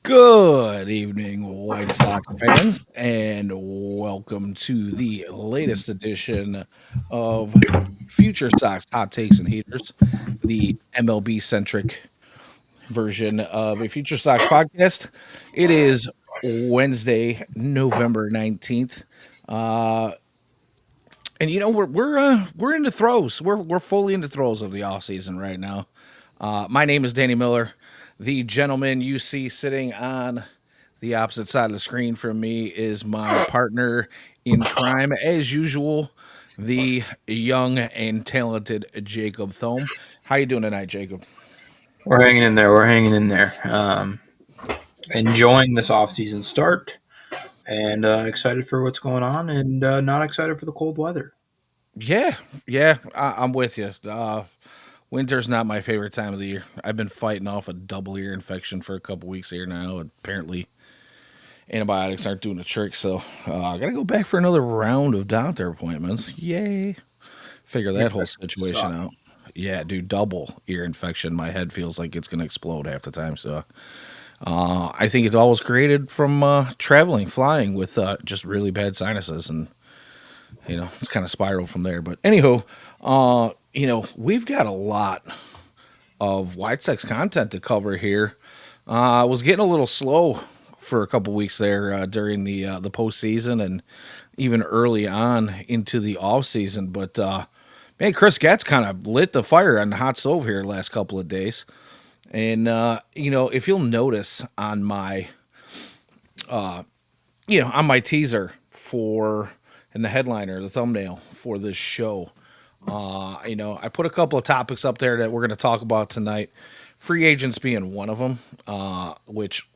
Good evening, White Sox fans, and welcome to the latest edition of Future Sox Hot Takes and Heaters, the MLB centric version of a Future Sox podcast. It is Wednesday, November 19th. Uh, and we're in the throes. We're fully in the throes of the off season right now. My name is Danny Miller. The gentleman you see sitting on the opposite side of the screen from me is my partner in crime, as usual, the young and talented Jacob Thome. How you doing tonight, Jacob? We're hanging in there. We're hanging in there. Enjoying this off-season start, and excited for what's going on, and not excited for the cold weather. Yeah, I'm with you. Winter's not my favorite time of the year. I've been fighting off a double ear infection for a couple weeks here now. Apparently, antibiotics aren't doing the trick, so I gotta go back for another round of doctor appointments. Yay! Figure Ear that whole infections situation suck. out. Yeah, dude, double ear infection. My head feels like it's gonna explode half the time. So I think it all was created from traveling, flying with just really bad sinuses, and it's kind of spiraled from there. But anyhow, we've got a lot of White Sox content to cover here. I was getting a little slow for a couple weeks there during the postseason and even early on into the off season. But man, Chris Getz kind of lit the fire on the hot stove here the last couple of days. And if you'll notice on my on my teaser for and the headliner, the thumbnail for this show, I put a couple of topics up there that we're going to talk about tonight. Free agents being one of them, which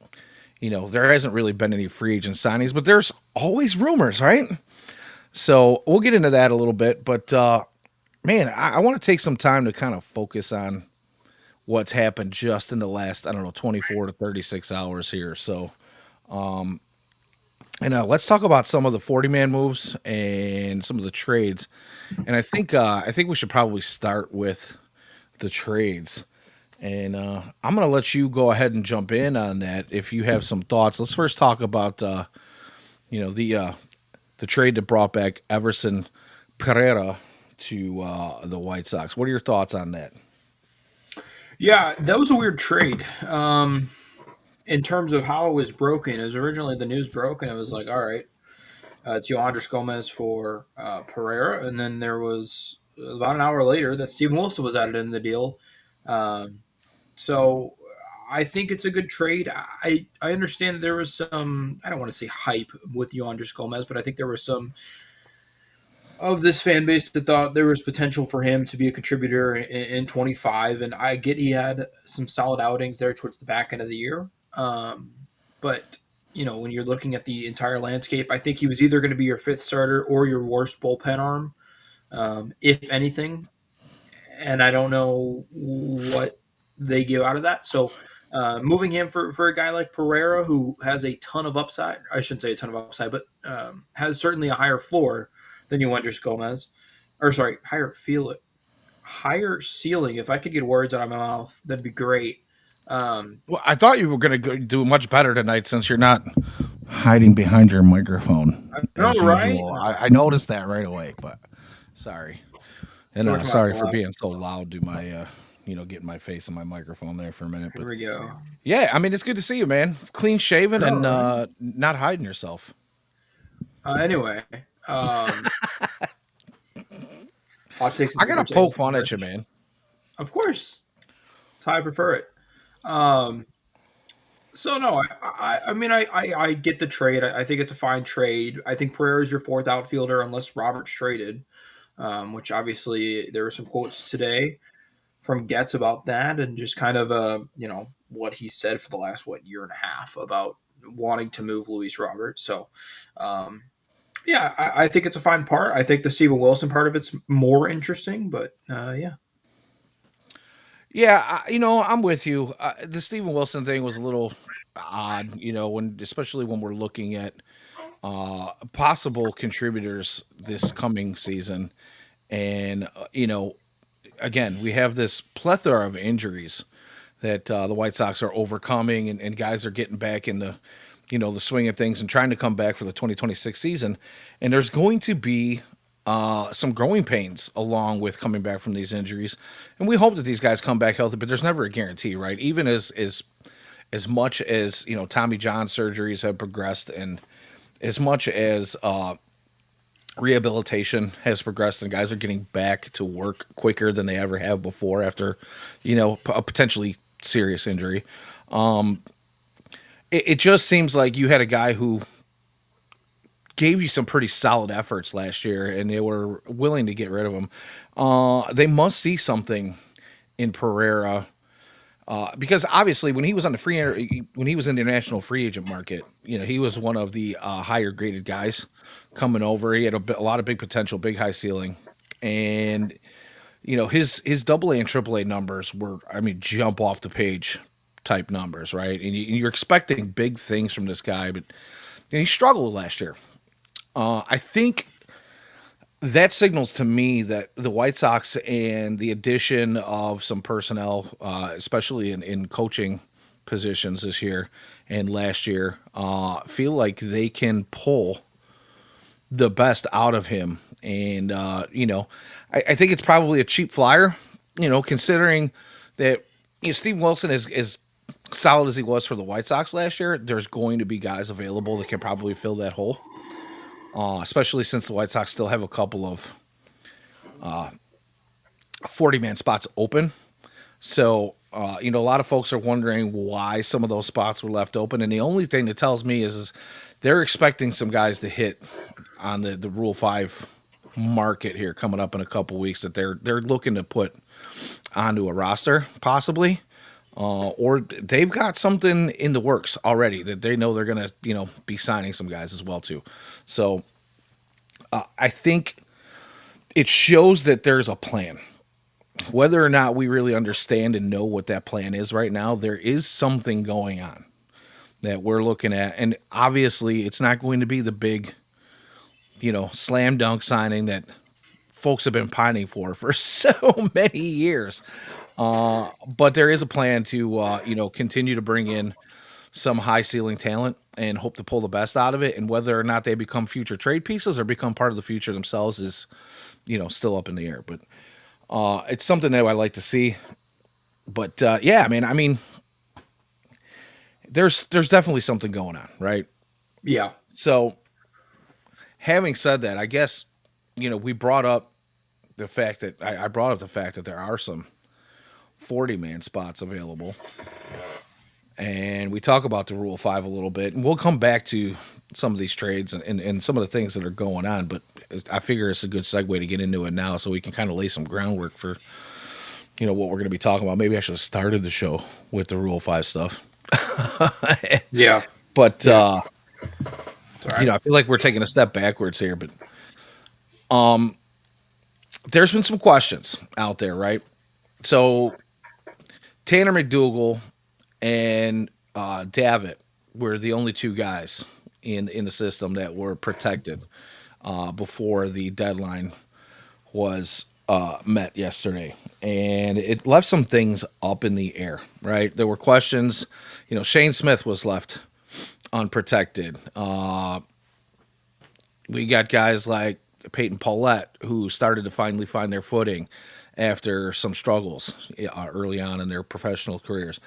there hasn't really been any free agent signings, but there's always rumors, right? So we'll get into that a little bit. But man, I want to take some time to kind of focus on what's happened just in the last, I don't know, 24 to 36 hours here. So, and let's talk about some of the 40-man moves and some of the trades. And I think we should probably start with the trades. And I'm going to let you go ahead and jump in on that if you have some thoughts. Let's first talk about you know the uh, the trade that brought back Everson Pereira to the White Sox. What are your thoughts on that? Yeah, that was a weird trade. In terms of how it was broken, it was originally the news broke, and it was like, all right, it's Yohandres Gomez for Pereira, and then there was about an hour later that Steven Wilson was added in the deal. Um, So I think it's a good trade. I understand that there was some, I don't want to say hype with Yohandres Gomez, but I think there was some of this fan base that thought there was potential for him to be a contributor in 25. And I get he had some solid outings there towards the back end of the year. But, when you're looking at the entire landscape, I think he was either going to be your fifth starter or your worst bullpen arm, if anything. And I don't know what they give out of that. So moving him for a guy like Pereira, who has a ton of upside, I shouldn't say a ton of upside, but has certainly a higher floor than Yoendris Gomez, or sorry, higher ceiling. If I could get words out of my mouth, that'd be great. Well, I thought you were going to do much better tonight since you're not hiding behind your microphone I know, as right? usual. I noticed that right away, but sorry. And Short to my sorry for block. being so loud to my, getting my face on my microphone there for a minute. Here But we go. yeah, I mean, it's good to see you, man. Clean shaven No, and right? not hiding yourself. Anyway, hot takes and I got to theaters able poke to fun at you, merge. man. Of course, that's how I prefer it. Um, So no, I mean I get the trade. I think it's a fine trade. I think Pereira is your fourth outfielder unless Robert's traded, which obviously there were some quotes today from Getz about that, and just kind of what he said for the last year and a half about wanting to move Luis Robert. So um, yeah, I think it's a fine part. I think the Steven Wilson part of it's more interesting, but yeah. Yeah, I'm with you. The Steven Wilson thing was a little odd, especially when we're looking at possible contributors this coming season. And, again, we have this plethora of injuries that the White Sox are overcoming, and guys are getting back in the the swing of things and trying to come back for the 2026 season. And there's going to be some growing pains along with coming back from these injuries. And we hope that these guys come back healthy, but there's never a guarantee, right? Even as much as Tommy John surgeries have progressed, and as much as rehabilitation has progressed, and guys are getting back to work quicker than they ever have before after a potentially serious injury. It just seems like you had a guy who gave you some pretty solid efforts last year, and they were willing to get rid of him. They must see something in Pereira, because obviously when he was on the when he was in the national free agent market, he was one of the higher graded guys coming over. He had a lot of big potential, big high ceiling, and his double A and triple A numbers were, I mean, jump off the page type numbers, right? And you're expecting big things from this guy, but he struggled last year. I think that signals to me that the White Sox and the addition of some personnel, especially in coaching positions this year and last year, feel like they can pull the best out of him. And, I think it's probably a cheap flyer, considering that Steve Wilson is as solid as he was for the White Sox last year. There's going to be guys available that can probably fill that hole, especially since the White Sox still have a couple of 40-man spots open. So, a lot of folks are wondering why some of those spots were left open. And the only thing that tells me is they're expecting some guys to hit on the Rule 5 market here coming up in a couple weeks that they're looking to put onto a roster, possibly. Or they've got something in the works already that they know they're going to, be signing some guys as well, too. So I think it shows that there's a plan. Whether or not we really understand and know what that plan is right now, there is something going on that we're looking at. And obviously, it's not going to be the big, slam dunk signing that folks have been pining for so many years. But there is a plan to, continue to bring in some high ceiling talent and hope to pull the best out of it. And whether or not they become future trade pieces or become part of the future themselves is, still up in the air. But it's something that I like to see. But yeah, man, I mean, there's definitely something going on, right? Yeah. So having said that, I guess we brought up the fact that I brought up the fact that there are some 40-man spots available, and we talk about the Rule 5 a little bit, and we'll come back to some of these trades and some of the things that are going on. But I figure it's a good segue to get into it now, so we can kind of lay some groundwork for what we're going to be talking about. Maybe I should have started the show with the Rule 5 stuff. Yeah. But Yeah. It's all right. I feel like we're taking a step backwards here. But there's been some questions out there, right? So Tanner McDougal and Davitt were the only two guys in the system that were protected before the deadline was met yesterday, and it left some things up in the air. Right, there were questions. Shane Smith was left unprotected. We got guys like Peyton Paulette who started to finally find their footing after some struggles early on in their professional careers.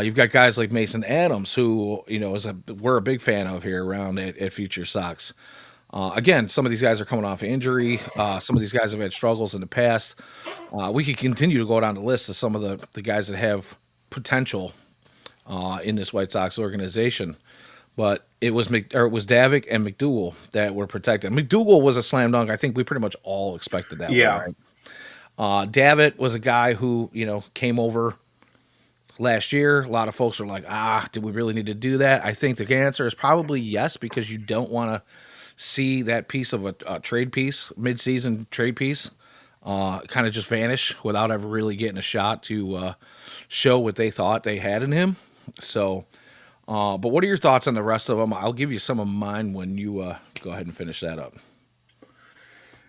You've got guys like Mason Adams, who we're a big fan of here around at FutureSox. Again, some of these guys are coming off injury. Some of these guys have had struggles in the past. We could continue to go down the list of some of the guys that have potential in this White Sox organization. But it was Davitt and McDougal that were protected. McDougal was a slam dunk. I think we pretty much all expected that Yeah. one, right? Davitt was a guy who, came over last year. A lot of folks are like, did we really need to do that? I think the answer is probably yes, because you don't want to see that piece of a trade piece, mid-season trade piece, kind of just vanish without ever really getting a shot to show what they thought they had in him. So, but what are your thoughts on the rest of them? I'll give you some of mine when you go ahead and finish that up.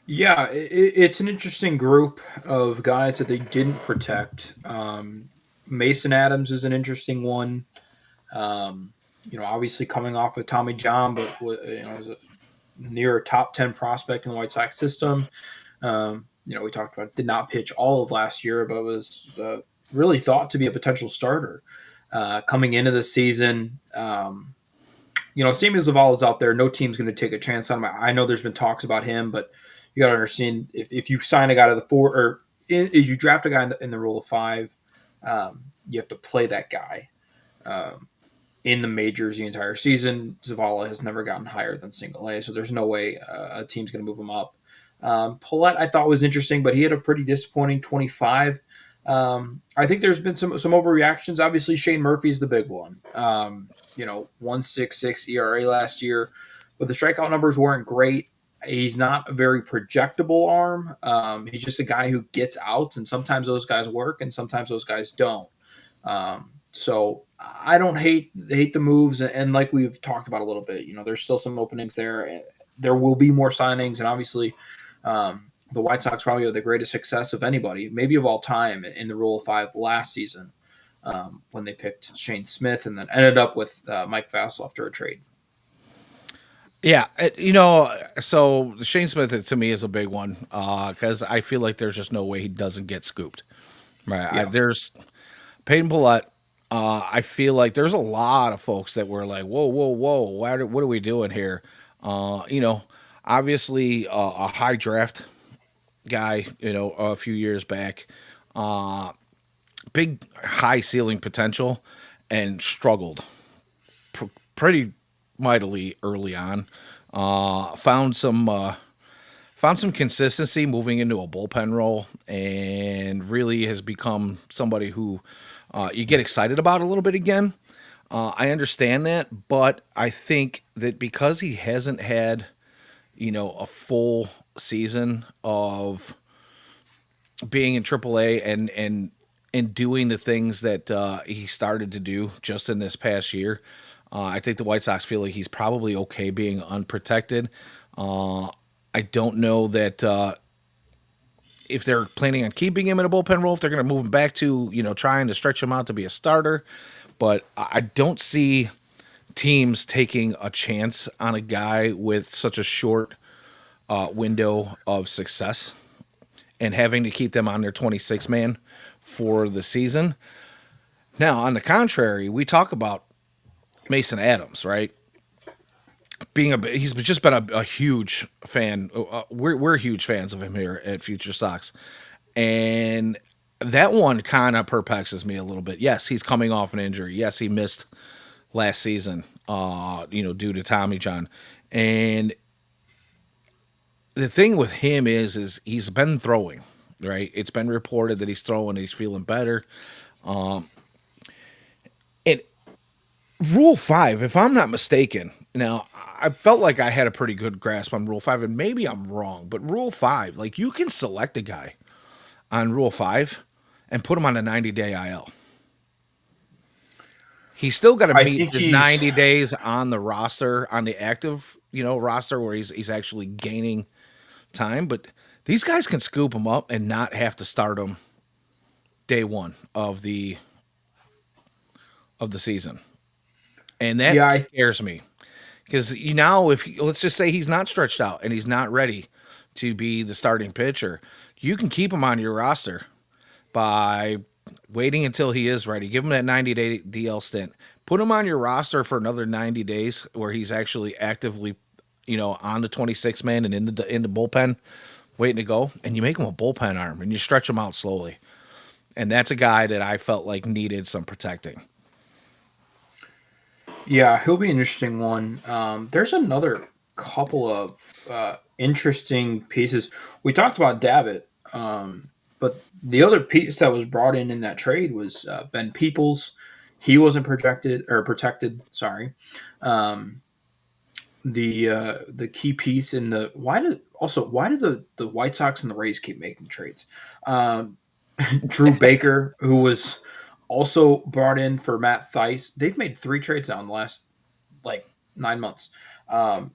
Yeah, it's an interesting group of guys that they didn't protect. Mason Adams is an interesting one. Um, obviously coming off with Tommy John, but is a near top 10 prospect in the White Sox system. We talked about did not pitch all of last year, but was really thought to be a potential starter coming into the season. Samuel Zavala's out there. No team's going to take a chance on him. I know there's been talks about him, but you got to understand if you sign a guy to the four or if you draft a guy in the rule of five, you have to play that guy. In the majors the entire season. Zavala has never gotten higher than single A, so there's no way a team's going to move him up. Paulette I thought was interesting, but he had a pretty disappointing 25. I think there's been some overreactions. Obviously, Shane Murphy's the big one. 1.66 ERA last year, but the strikeout numbers weren't great. He's not a very projectable arm. He's just a guy who gets outs, and sometimes those guys work, and sometimes those guys don't. So I don't hate the moves, and like we've talked about a little bit, there's still some openings there. There will be more signings, and obviously, the White Sox probably had the greatest success of anybody, maybe of all time, in the Rule of Five last season when they picked Shane Smith and then ended up with Mike Vasil after a trade. Yeah, so Shane Smith to me is a big one because I feel like there's just no way he doesn't get scooped. Right? Yeah, There's Peyton Pillette. I feel like there's a lot of folks that were like, "Whoa, whoa, whoa! What are we doing here?" Obviously a high draft guy. A few years back, big high ceiling potential, and struggled pretty mightily early on. Found some consistency moving into a bullpen role, and really has become somebody who you get excited about a little bit again. I understand that, but I think that because he hasn't had, a full season of being in AAA and doing the things that he started to do just in this past year, I think the White Sox feel like he's probably okay being unprotected. Uh, I don't know that if they're planning on keeping him in a bullpen role, if they're going to move him back to, trying to stretch him out to be a starter. But I don't see teams taking a chance on a guy with such a short window of success and having to keep them on their 26 man for the season. Now, on the contrary, we talk about Mason Adams, right? He's just been a huge fan. We're huge fans of him here at Future Sox, and that one kind of perplexes me a little bit. Yes, he's coming off an injury. Yes, he missed last season, due to Tommy John. And the thing with him is he's been throwing, right? It's been reported that he's throwing, he's feeling better. And Rule 5, if I'm not mistaken, now I felt like I had a pretty good grasp on Rule 5, and maybe I'm wrong, but Rule 5, like you can select a guy on Rule 5 and put him on a 90-day IL. He's still got to I meet think his he's 90 days on the roster, on the active, roster where he's actually gaining time. But these guys can scoop him up and not have to start him day one of the season, and that yeah. scares me because if let's just say he's not stretched out and he's not ready to be the starting pitcher, you can keep him on your roster by waiting until he is ready. Give him that 90-day DL stint. Put him on your roster for another 90 days where he's actually actively, on the 26 man and in the bullpen, waiting to go. And you make him a bullpen arm and you stretch him out slowly. And that's a guy that I felt like needed some protecting. Yeah, he'll be an interesting one. There's another couple of interesting pieces. We talked about Davitt, but the other piece that was brought in that trade was Ben Peoples. He wasn't projected or protected. Sorry. Um, the key piece in the why do the White Sox and the Rays keep making trades? Um, Drew Baker, who was also brought in for Matt Thaiss. They've made 3 trades now in the last like 9 months.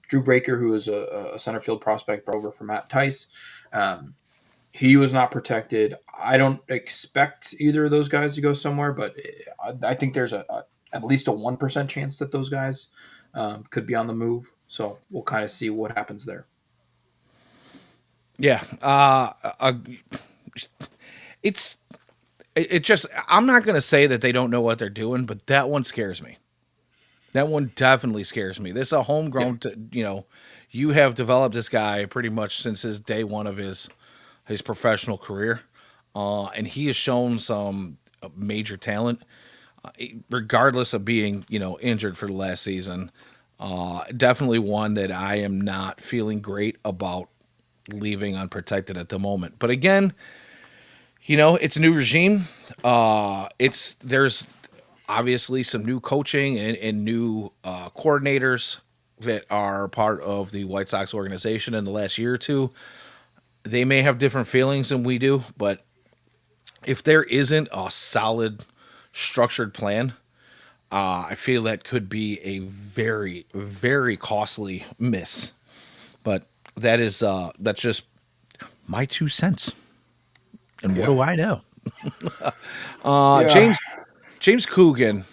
Drew Baker, who is a center field prospect, brought over for Matt Thaiss. Um, He was not protected. I don't expect either of those guys to go somewhere, but I think there's at least a 1% chance that those guys could be on the move. So we'll kind of see what happens there. Yeah. It's it just I'm not going to say that they don't know what they're doing, but that one scares me. That one definitely scares me. This is a Yeah. homegrown, you have developed this guy pretty much since his day one of his professional career, and he has shown some major talent, regardless of being injured for the last season. Definitely one that I am not feeling great about leaving unprotected at the moment. But again, it's a new regime. It's there's obviously some new coaching and new coordinators that are part of the White Sox organization in the last year or two. They may have different feelings than we do, but if there isn't a solid, structured plan, I feel that could be a very, very costly miss. But that's just my 2 cents. And what Yeah. do I know? Yeah. James Coogan.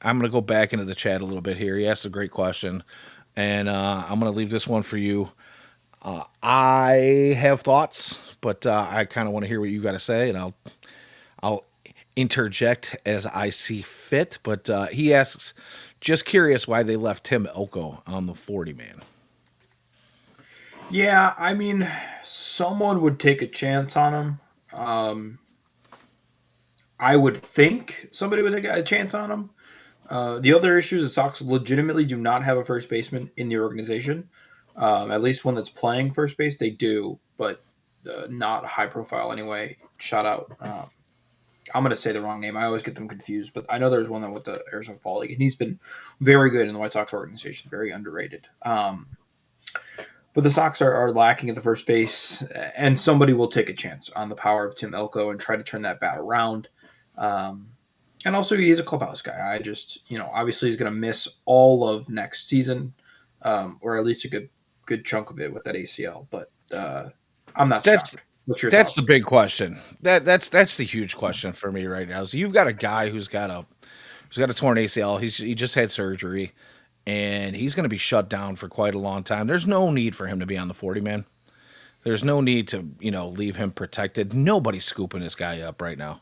I'm going to go back into the chat a little bit here. He asked a great question, and I'm going to leave this one for you. I have thoughts, but I kind of want to hear what you got to say, and I'll interject as I see fit. But he asks, just curious why they left Tim Elko on the 40 man. Yeah. I mean, someone would take a chance on him. Um, I would think somebody would take a chance on him. The other issue is the Sox legitimately do not have a first baseman in the organization. At least one that's playing first base, they do, but not high profile anyway. Shout out. I'm going to say the wrong name. I always get them confused, but I know there's one that went to Arizona Fall League, and he's been very good in the White Sox organization, very underrated. But the Sox are lacking at the first base, and somebody will take a chance on the power of Tim Elko and try to turn that bat around. Um, and also, he's a clubhouse guy. I just, obviously, he's going to miss all of next season, or at least a good chunk of it with that ACL. But I'm not That's shocked. What's your that's the thoughts? big question. That's the huge question for me right now. So you've got a guy who's got a torn ACL. He just had surgery, and he's going to be shut down for quite a long time. There's no need for him to be on the 40 man. There's no need to leave him protected. Nobody's scooping this guy up right now.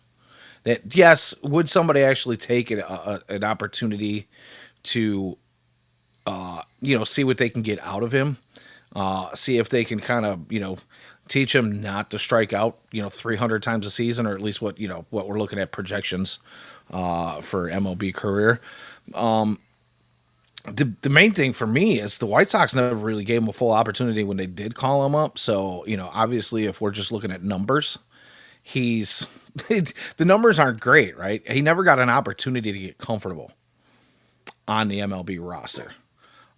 That yes, would somebody actually take an opportunity to see what they can get out of him? See if they can kind of teach him not to strike out 300 times a season, or at least what we're looking at projections for MLB career. The main thing for me is the White Sox never really gave him a full opportunity when they did call him up. So obviously, if we're just looking at numbers, he's the numbers aren't great, right? He never got an opportunity to get comfortable on the MLB roster.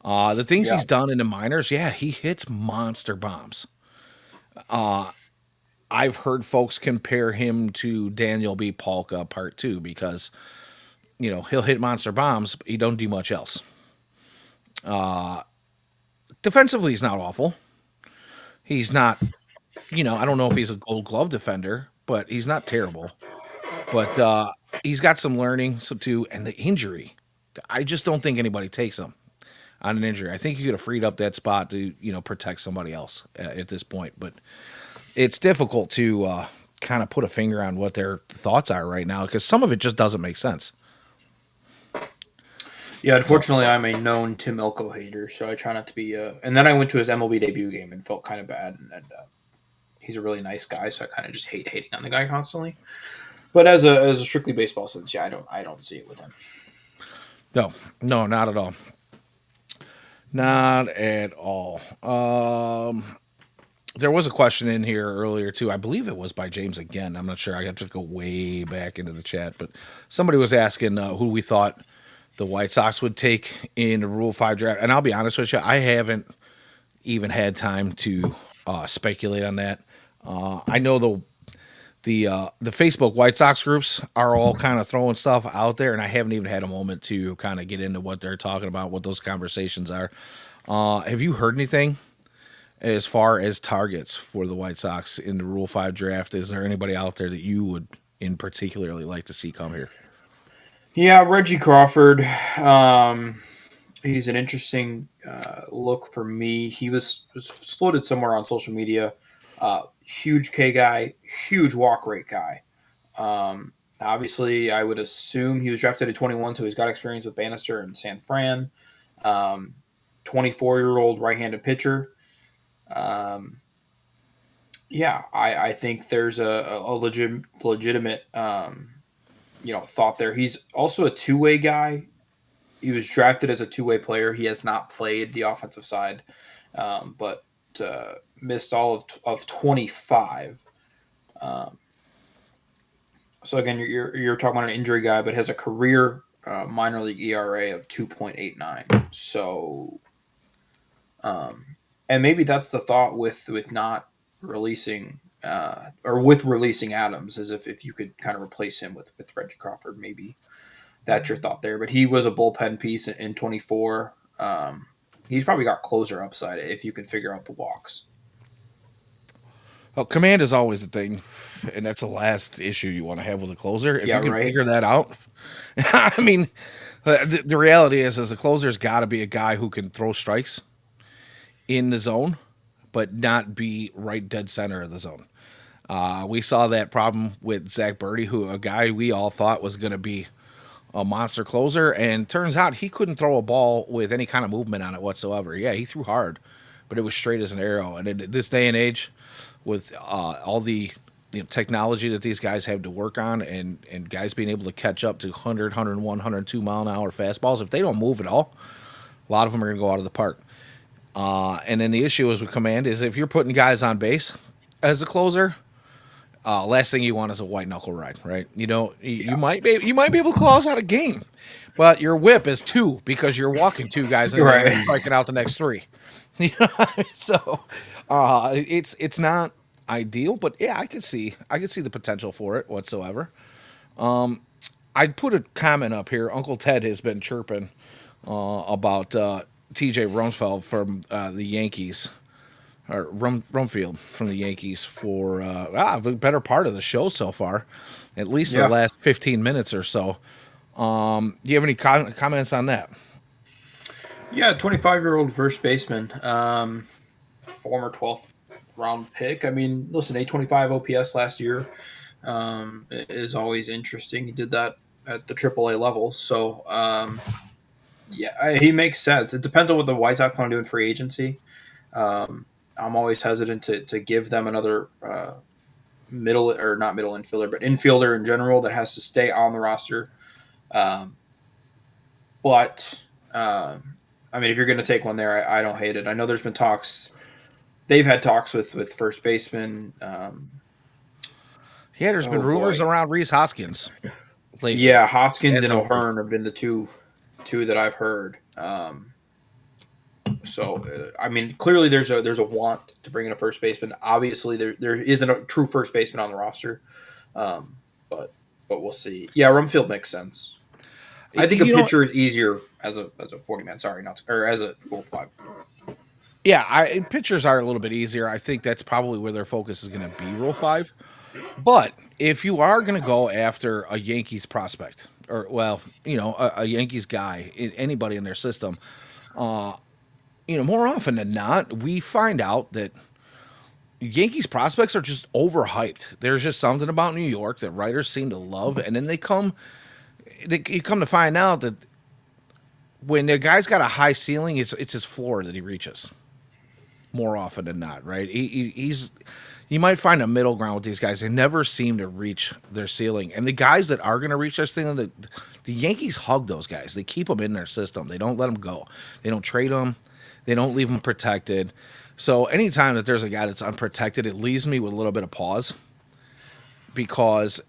The things Yeah. he's done in the minors, yeah, he hits monster bombs. I've heard folks compare him to Daniel B. Polka Part Two because he'll hit monster bombs, but he don't do much else. Defensively, he's not awful. He's not, I don't know if he's a Gold Glove defender, but he's not terrible. But he's got some learning, so too, and the injury. I just don't think anybody takes him on an injury. I think you could have freed up that spot to protect somebody else at this point, but it's difficult to kind of put a finger on what their thoughts are right now because some of it just doesn't make sense. Yeah, So unfortunately, I'm a known Tim Elko hater, so I try not to be. And then I went to his MLB debut game and felt kind of bad. And he's a really nice guy, so I kind of just hate hating on the guy constantly. But as a strictly baseball sense, yeah, I don't see it with him. no, no, not at all. Not at all. There was a question in here earlier too. I believe it was by James again. I'm not sure. I have to go way back into the chat, but somebody was asking who we thought the White Sox would take in the Rule 5 draft. And I'll be honest with you, I haven't even had time to speculate on that. I know the Facebook White Sox groups are all kind of throwing stuff out there, and I haven't even had a moment to kind of get into what they're talking about, what those conversations are. Have you heard anything As far as targets for the White Sox in the Rule 5 draft, is there anybody out there that you would in particularly like to see come here? Yeah, Reggie Crawford. He's an interesting look for me. He was floated somewhere on social media. Huge K guy, huge walk rate guy. Obviously, I would assume he was drafted at 21, so he's got experience with Bannister and San Fran. Um, 24-year-old right-handed pitcher. Um, yeah, I think there's a legitimate thought there. He's also a two-way guy. He was drafted as a two-way player. He has not played the offensive side, but missed all of 25. Um, so again, you're talking about an injury guy, but has a career minor league ERA of 2.89. So, um, and maybe that's the thought with not releasing or with releasing Adams, as if you could kind of replace him with Reggie Crawford, maybe that's your thought there. But he was a bullpen piece in 24. He's probably got closer upside if you can figure out the walks. Well, command is always the thing, and that's the last issue you want to have with a closer. If Yeah, you can right. figure that out, I mean, the reality is a closer's got to be a guy who can throw strikes in the zone, but not be right dead center of the zone. We saw that problem with Zach Birdie, who a guy we all thought was going to be a monster closer, and turns out he couldn't throw a ball with any kind of movement on it whatsoever. Yeah, he threw hard, but it was straight as an arrow. And in this day and age, with all the technology that these guys have to work on, and guys being able to catch up to 100, 101, 102 mile an hour fastballs, if they don't move at all, a lot of them are going to go out of the park. And then the issue is with command is if you're putting guys on base as a closer, last thing you want is a white knuckle ride, right? You Yeah, might be able to close out a game, but your whip is 2 because you're walking 2 guys in you're there and right. striking out the next 3. So it's not ideal, but yeah, I could see the potential for it whatsoever. I'd put a comment up here. Uncle Ted has been chirping about T.J. Rumsfeld from the Yankees, or Rumfield from the Yankees for the better part of the show so far, at least the Yeah, last 15 minutes or so. Do you have any comments on that? yeah. 25-year-old first baseman, former 12th round pick. I mean, listen, 825 OPS last year is always interesting. He did that at the AAA level, so yeah, he makes sense. It depends on what the White Sox want to do in free agency. I'm always hesitant to give them another middle or not middle infielder, but infielder in general that has to stay on the roster. Um, but I mean, if you're going to take one there, I don't hate it. I know there's been talks. They've had talks with first baseman. Yeah, there's been Oh rumors boy, around Reese Hoskins lately, yeah, Hoskins as and of late. O'Hearn have been the two that I've heard. So I mean, clearly there's a want to bring in a first baseman. Obviously, there isn't a true first baseman on the roster, um, but we'll see. Yeah, Rumfield makes sense. I think a You know, pitcher is easier as a 40 man. Sorry, not to, or as a Rule 5. yeah, pitchers are a little bit easier. I think that's probably where their focus is going to be, Rule 5. But if you are going to go after a Yankees prospect, or well, a Yankees guy, anybody in their system, uh, more often than not, we find out that Yankees prospects are just overhyped. There's just something about New York that writers seem to love, and then you come to find out that when the guy's got a high ceiling, it's his floor that he reaches more often than not, right? He's you might find a middle ground with these guys. They never seem to reach their ceiling, and the guys that are going to reach their ceiling, the Yankees hug those guys. They keep them in their system. They don't let them go. They don't trade them. They don't leave them protected. So anytime that there's a guy that's unprotected, it leaves me with a little bit of pause because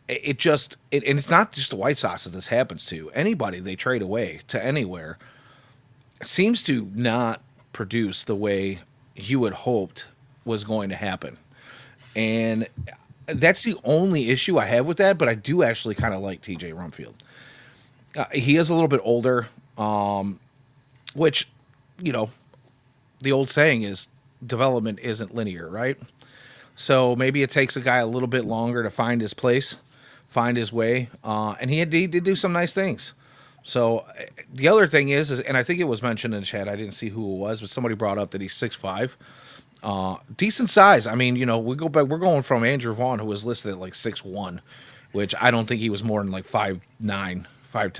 and it's not just the White Sox that this happens to. Anybody they trade away to anywhere seems to not produce the way you had hoped was going to happen. And that's the only issue I have with that, but I do actually kind of like TJ Rumfield. He is a little bit older, which, you know, the old saying is development isn't linear, right? So maybe it takes a guy a little bit longer to find his place, find his way, and he did do some nice things. So the other thing is, and I think it was mentioned in the chat. I didn't see who it was, but somebody brought up that he's 6'5", decent size. I mean, we go back. We're going from Andrew Vaughn, who was listed at like 6'1", which I don't think he was more than like 5'9", 5'10".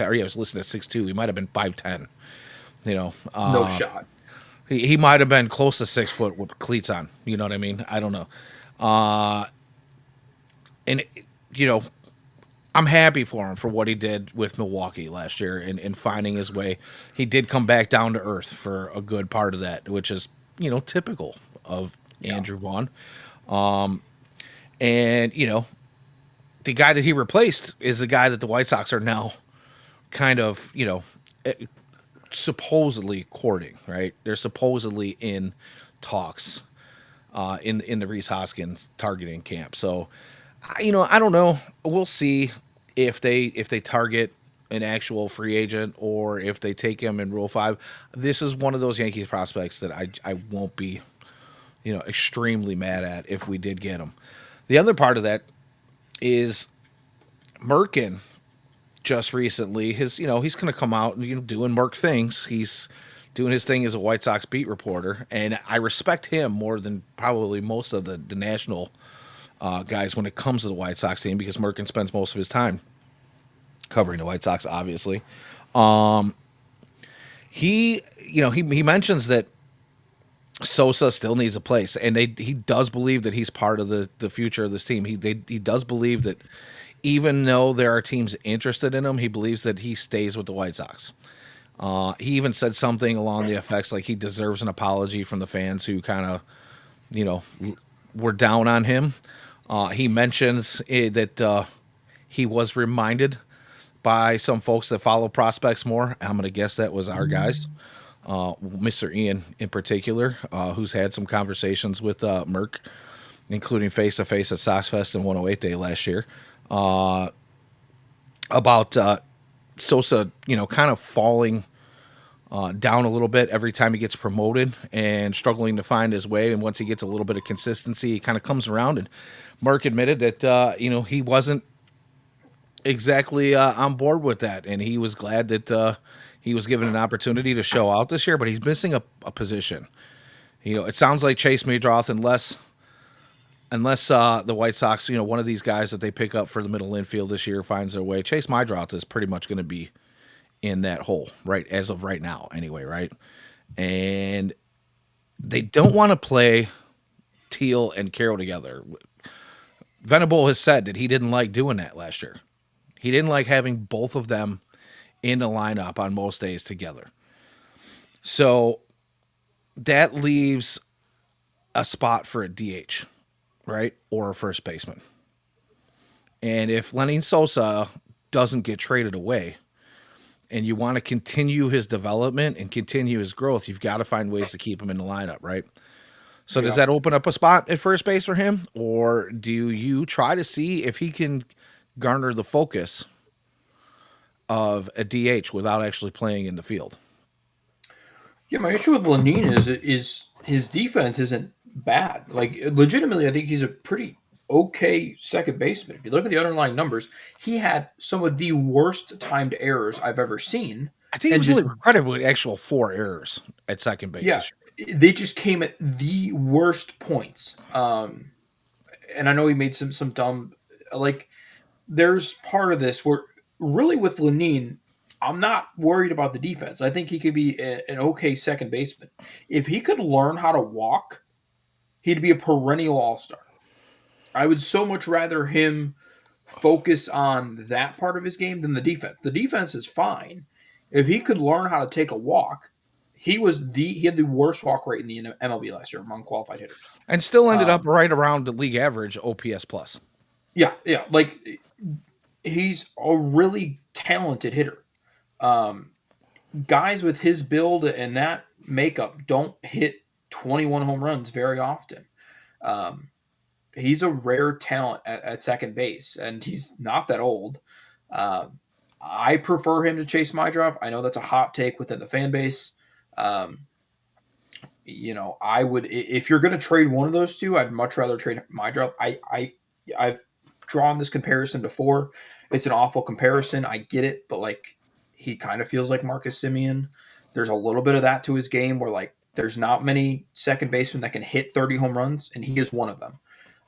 Or yeah, he was listed at 6'2". He might have been 5'10". You know, No shot. he might have been close to 6 foot with cleats on. You know what I mean? I don't know. Uh, and you know, I'm happy for him for what he did with Milwaukee last year and finding his way. He did come back down to earth for a good part of that, which is typical of Yeah. Andrew Vaughn. And the guy that he replaced is the guy that the White Sox are now kind of eh, supposedly courting. Right? They're supposedly in talks in the Reese Hoskins targeting camp. So I don't know. We'll see if they target an actual free agent or if they take him in Rule 5. This is one of those Yankees prospects that I won't be extremely mad at if we did get him. The other part of that is Merkin just recently he's going to come out and doing Merc things. He's doing his thing as a White Sox beat reporter, and I respect him more than probably most of the national guys when it comes to the White Sox team because Merkin spends most of his time covering the White Sox, obviously. He mentions that Sosa still needs a place, and he does believe that he's part of the future of this team. He does believe that even though there are teams interested in him, he believes that he stays with the White Sox. He even said something along the effects like he deserves an apology from the fans who kind of you know were down on him. He mentions that he was reminded by some folks that follow prospects more. I'm going to guess that was our guys, Mr. Ian in particular, who's had some conversations with Merck, including face to face at Sox Fest and 108 Day last year, about Sosa, kind of falling down a little bit every time he gets promoted and struggling to find his way. And once he gets a little bit of consistency, he kind of comes around. And Merck admitted that he wasn't exactly on board with that, and he was glad that he was given an opportunity to show out this year. But he's missing a position. It sounds like Chase Meadroth, unless the White Sox, one of these guys that they pick up for the middle infield this year finds their way. Chase Meadroth is pretty much going to be in that hole, right, as of right now, anyway, right? And they don't want to play Teal and Carroll together. Venable has said that he didn't like doing that last year. He didn't like having both of them in the lineup on most days together. So that leaves a spot for a DH, right? Or a first baseman. And if Lenny Sosa doesn't get traded away and you want to continue his development and continue his growth, you've got to find ways to keep him in the lineup, right? So does Yeah. that open up a spot at first base for him? Or do you try to see if he can garner the focus of a DH without actually playing in the field? Yeah, my issue with Lenine is his defense isn't bad. Like legitimately, I think he's a pretty okay second baseman. If you look at the underlying numbers, he had some of the worst timed errors I've ever seen, I think he and was just only credited with actual 4 errors at second base yeah, this year. they just came at the worst points. And I know he made some dumb like there's part of this where really with Lenine, I'm not worried about the defense. I think he could be an okay second baseman. If he could learn how to walk, he'd be a perennial all star. I would so much rather him focus on that part of his game than the defense. The defense is fine. If he could learn how to take a walk, he had the worst walk rate in the MLB last year among qualified hitters. And still ended up Um, right around the league average OPS plus. yeah, like he's a really talented hitter. Um, Guys with his build and that makeup don't hit 21 home runs very often. Um, he's a rare talent at second base, and he's not that old. Um, I prefer him to Chase Mydrov. I know that's a hot take within the fan base. Um, I would if you're going to trade one of those two, I'd much rather trade my drop. I've drawn this comparison before. It's an awful comparison. I get it, but like he kind of feels like Marcus Simeon. There's a little bit of that to his game where like there's not many second basemen that can hit 30 home runs, and he is one of them.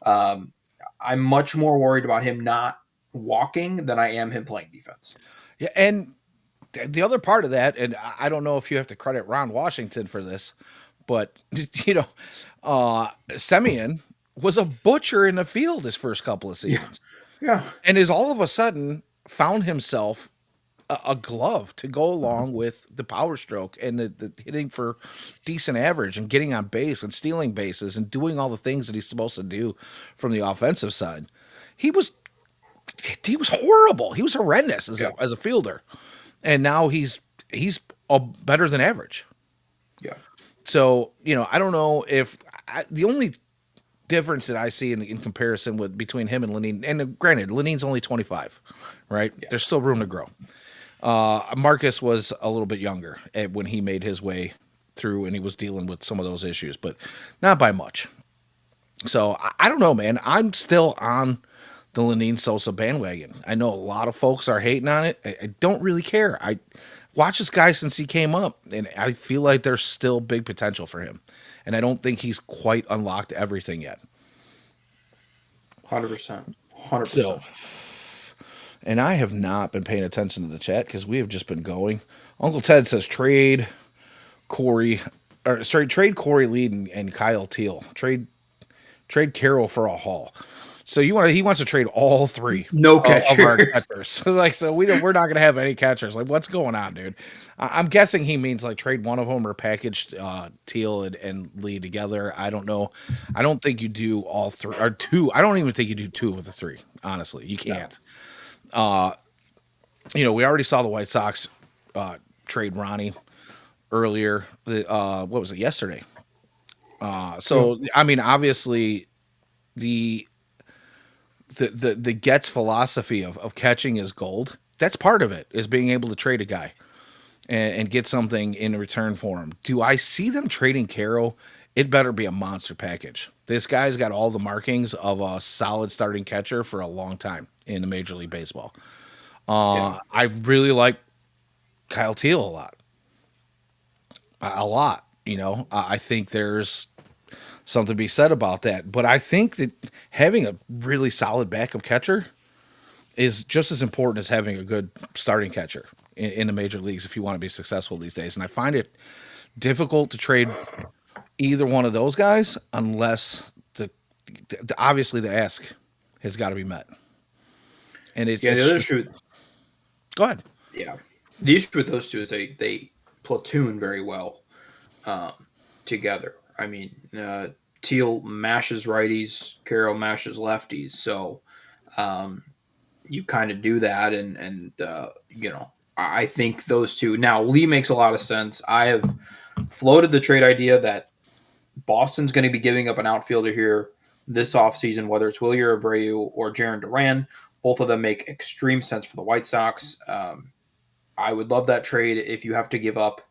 Um, I'm much more worried about him not walking than I am him playing defense. Yeah, and the other part of that, and I don't know if you have to credit Ron Washington for this, but you know, Semyon was a butcher in the field his first couple of Yeah, seasons, yeah, and is all of a sudden found himself a glove to go mhm, along with the power stroke and the hitting for decent average and getting on base and stealing bases and doing all the things that he's supposed to do from the offensive side. He was he was horrible. He was horrendous yeah, as a fielder, and now he's better than average. yeah, So I don't know if the only difference that I see in comparison with between him and Lenine, and granted, Lenine's only 25, right? yeah. There's still room to grow. Marcus was a little bit younger when he made his way through, and he was dealing with some of those issues, but not by much. So I don't know, man. I'm still on the Lenine Sosa bandwagon. I know a lot of folks are hating on it. I don't really care. I watch this guy since he came up, and I feel like there's still big potential for him. And I don't think he's quite unlocked everything yet. 100%. 100%. So, and I have not been paying attention to the chat because we have just been going. Uncle Ted says Corey, trade Corey Lead and Kyle Teal. Trade Carroll for a haul. So he wants to trade all three No of our catchers. catchers. Like, so we're not going to have any catchers. Like, what's going on, dude? I'm guessing he means like trade one of them or package Teal and Lee together. I don't know. I don't think you do all three or two. I don't even think you do two with the three. Honestly, you No. can't. We already saw the White Sox trade Ronnie earlier. What was it, yesterday? Yep. So I mean, obviously the the Getz philosophy of catching is gold. That's part of it, is being able to trade a guy and get something in return for him. Do I see them trading Caro? It better be a monster package. This guy's got all the markings of a solid starting catcher for a long time in the Major League Baseball. Yeah. I really like Kyle Teal a lot. A lot. I think there's something to be said about that. But I think that having a really solid backup catcher is just as important as having a good starting catcher in the major leagues if you want to be successful these days. And I find it difficult to trade either one of those guys unless obviously the ask has got to be met. And Yeah. The it's other just issue, go ahead. yeah. The issue with those two is they platoon very well um, together. I mean, Teal mashes righties, Carroll mashes lefties. So um, you kind of do that, and I think those two. Now Lee makes a lot of sense. I have floated the trade idea that Boston's going to be giving up an outfielder here this offseason, whether it's Willie Abreu or Jaron Duran. Both of them make extreme sense for the White Sox. I would love that trade. If you have to give up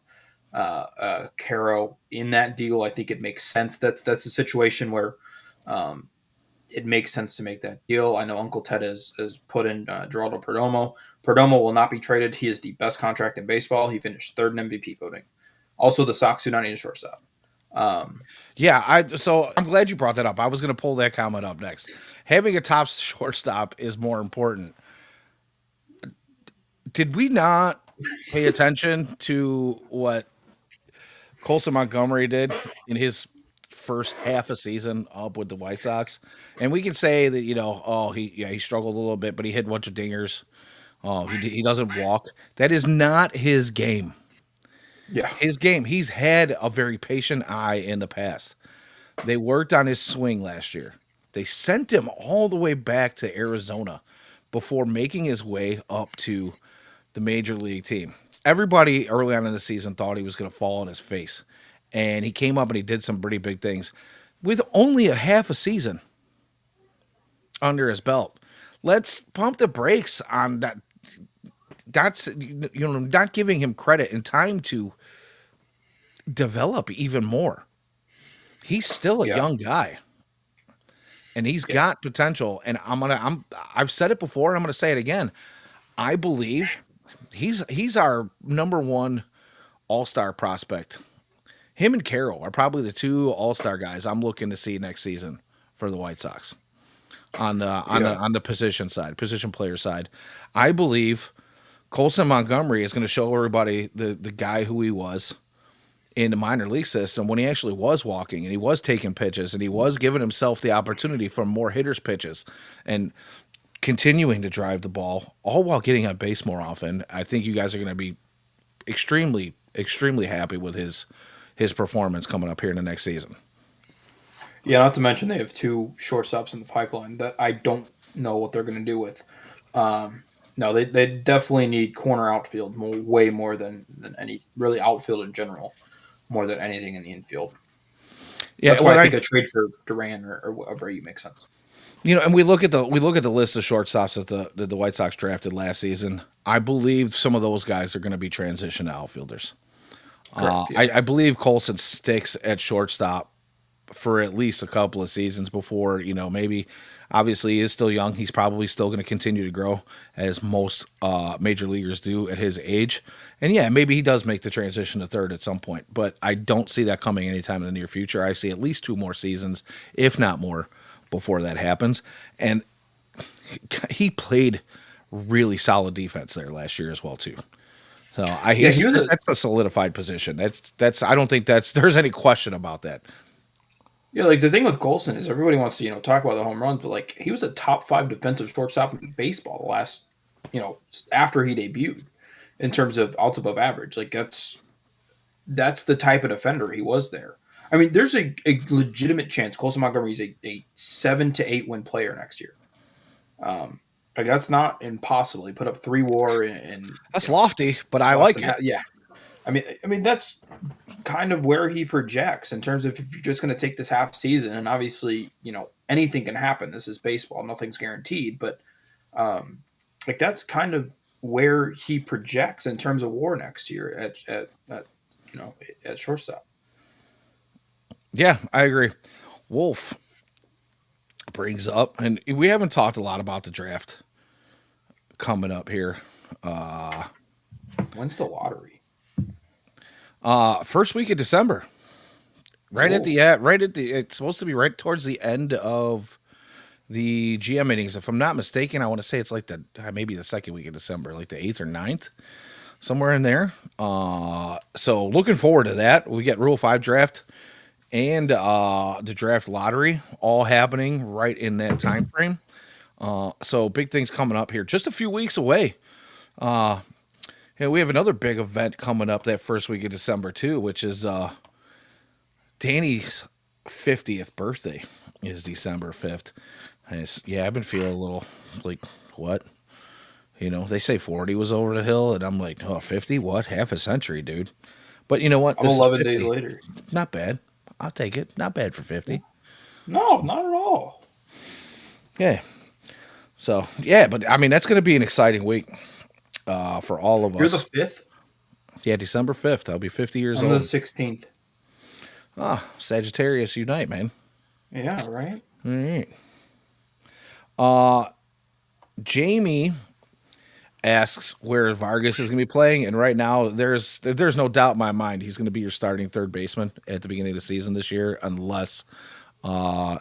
Caro in that deal, I think it makes sense. That's a situation where it makes sense to make that deal. I know Uncle Ted has put in Geraldo Perdomo. Perdomo will not be traded. He is the best contract in baseball. He finished third in MVP voting. Also, the Sox do not need a shortstop. Um, So I'm glad you brought that up. I was going to pull that comment up next. Having a top shortstop is more important. Did we not pay attention to what Colson Montgomery did in his first half a season up with the White Sox? And we can say that, he struggled a little bit, but he hit a bunch of dingers. Oh, he doesn't walk. That is not his game. yeah, His game. He's had a very patient eye in the past. They worked on his swing last year. They sent him all the way back to Arizona before making his way up to the major league team. Everybody early on in the season thought he was going to fall on his face. And he came up and he did some pretty big things with only a half a season under his belt. Let's pump the brakes on that. That's not giving him credit and time to develop even more. He's still a Yeah, young guy, and he's yeah, got potential. And I've said it before, and I'm gonna say it again. I believe he's our number one all-star prospect. Him and Carroll are probably the two all-star guys I'm looking to see next season for the White Sox yeah. on the position side, position player side. I believe Colson Montgomery is going to show everybody the guy who he was in the minor league system when he actually was walking and he was taking pitches and he was giving himself the opportunity for more hitters pitches and continuing to drive the ball all while getting on base more often. I think you guys are going to be extremely happy with his performance coming up here in the next season. Yeah, not to mention they have two shortstops in the pipeline that I don't know what they're going to do with. No, they definitely need corner outfield way more than any really outfield in general, more than anything in the infield. Yeah, That's why I when think I a trade for Duran or Abreu makes sense. and we look at the list of shortstops that the White Sox drafted last season. I believe some of those guys are going to be transition outfielders. Correct. Yeah. I believe Colson sticks at shortstop for at least a couple of seasons before, maybe obviously he is still young. He's probably still going to continue to grow as most major leaguers do at his age. And yeah, maybe he does make the transition to third at some point, but I don't see that coming anytime in the near future. I see at least two more seasons, if not more, before that happens. And he played really solid defense there last year as well too. So Yeah, he was a that's a solidified position. That's I don't think there's any question about that. yeah. Like the thing with Colson is everybody wants to talk about the home runs, but like he was a top five defensive shortstop in baseball the last after he debuted in terms of outs above average. Like that's the type of defender he was there. I mean, there's a legitimate chance Colson Montgomery is a 7 to 8 win player next year. Um, like that's not impossible. He put up 3 WAR and That's lofty, but I like Boston. it. Yeah, I mean that's kind of where he projects in terms of if you're just going to take this half season, and obviously anything can happen. This is baseball; nothing's guaranteed. But like that's kind of where he projects in terms of WAR next year at you know at shortstop. Yeah, I agree. Wolf brings up, and we haven't talked a lot about the draft coming up here. Uh, When's the lottery? First week of December, Oh, it's supposed to be right towards the end of the GM meetings. If I'm not mistaken, I want to say it's like maybe the second week of December, like the 8th or 9th, somewhere in there. So looking forward to that. We get Rule 5 draft and the draft lottery all happening right in that time frame. So big things coming up here, just a few weeks away. Uh, we have another big event coming up that first week of December too, which is Danny's 50th birthday is December 5th. Yeah, I've been feeling a little like what? They say 40 was over the hill, and I'm like, oh, 50? What? Half a century, dude. But you know what? I'm This is 11 days 50. later. Not bad. I'll take it. Not bad for 50. No, not at all. Yeah. So, yeah, but I mean, that's going to be an exciting week for all of You're the us. fifth. Yeah, December 5th. I'll be 50 years I'm the old. 16th. Ah, Sagittarius unite, man. Yeah, right. All right. Uh, Jamie asks where Vargas is going to be playing, and right now there's no doubt in my mind he's going to be your starting third baseman at the beginning of the season this year, unless uh,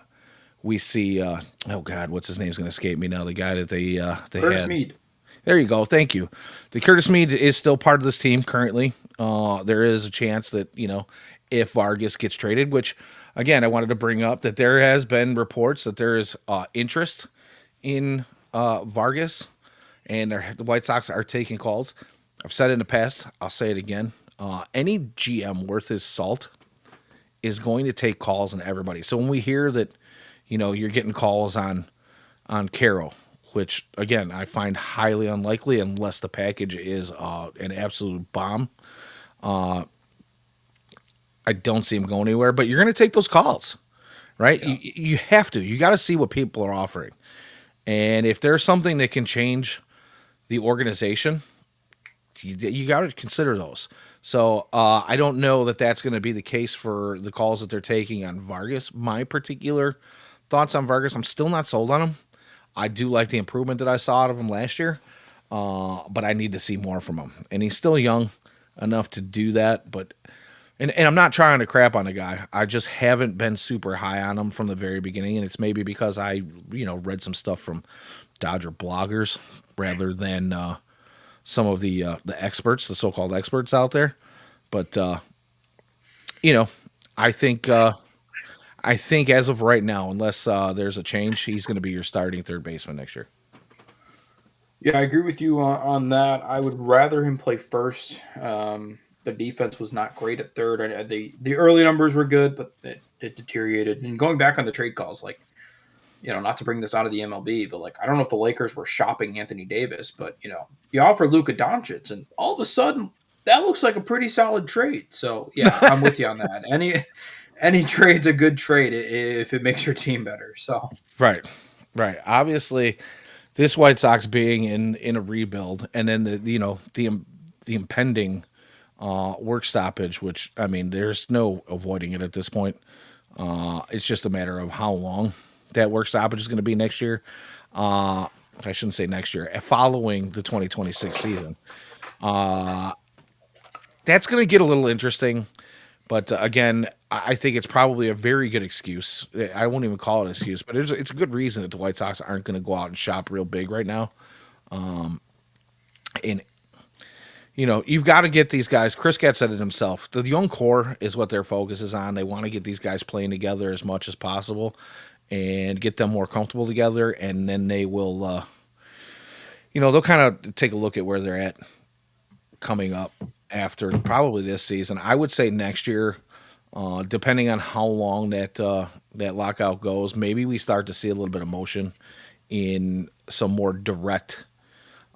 we see oh God, what's his name's going to escape me now? The guy that they Curtis had. Mead. There you go. Thank you. The Curtis Mead is still part of this team currently. There is a chance that if Vargas gets traded, which again I wanted to bring up that there has been reports that there is interest in Vargas, and the White Sox are taking calls. I've said it in the past. I'll say it again. Any GM worth his salt is going to take calls on everybody. So when we hear that, you're getting calls on Carroll, which again I find highly unlikely unless the package is an absolute bomb. I don't see him going anywhere. But you're going to take those calls, right? Yeah. You have to. You got to see what people are offering, and if there's something that can change the organization You got to consider those. So I don't know that that's going to be the case for the calls that they're taking on Vargas. My particular thoughts on Vargas, I'm still not sold on him. I do like the improvement that I saw out of him last year, but I need to see more from him. And he's still young enough to do that. But and I'm not trying to crap on the guy. I just haven't been super high on him from the very beginning, and it's maybe because I read some stuff from Dodger bloggers rather than some of the experts, the so-called experts out there. But you know, I think I think as of right now, unless there's a change, he's going to be your starting third baseman next year. Yeah, I agree with you on that. I would rather him play first. The defense was not great at third. The early numbers were good, but it deteriorated. And going back on the trade calls, like not to bring this out of the MLB, but like I don't know if the Lakers were shopping Anthony Davis, but you offer Luka Doncic, and all of a sudden that looks like a pretty solid trade. So yeah, I'm with you on that. Any trade's a good trade if it makes your team better. So Right, right. Obviously, this White Sox being in a rebuild, and then the impending work stoppage, which I mean, there's no avoiding it at this point. It's just a matter of how long that work stoppage is going to be next year. I shouldn't say next year, following the 2026 season. That's going to get a little interesting. But again, I think it's probably a very good excuse. I won't even call it an excuse, but it's a good reason that the White Sox aren't going to go out and shop real big right now. And you've got to get these guys. Chris Gatz said it himself. The young core is what their focus is on. They want to get these guys playing together as much as possible and get them more comfortable together. And then they will, they'll kind of take a look at where they're at coming up after probably this season. I would say next year, depending on how long that lockout goes, maybe we start to see a little bit of motion in some more direct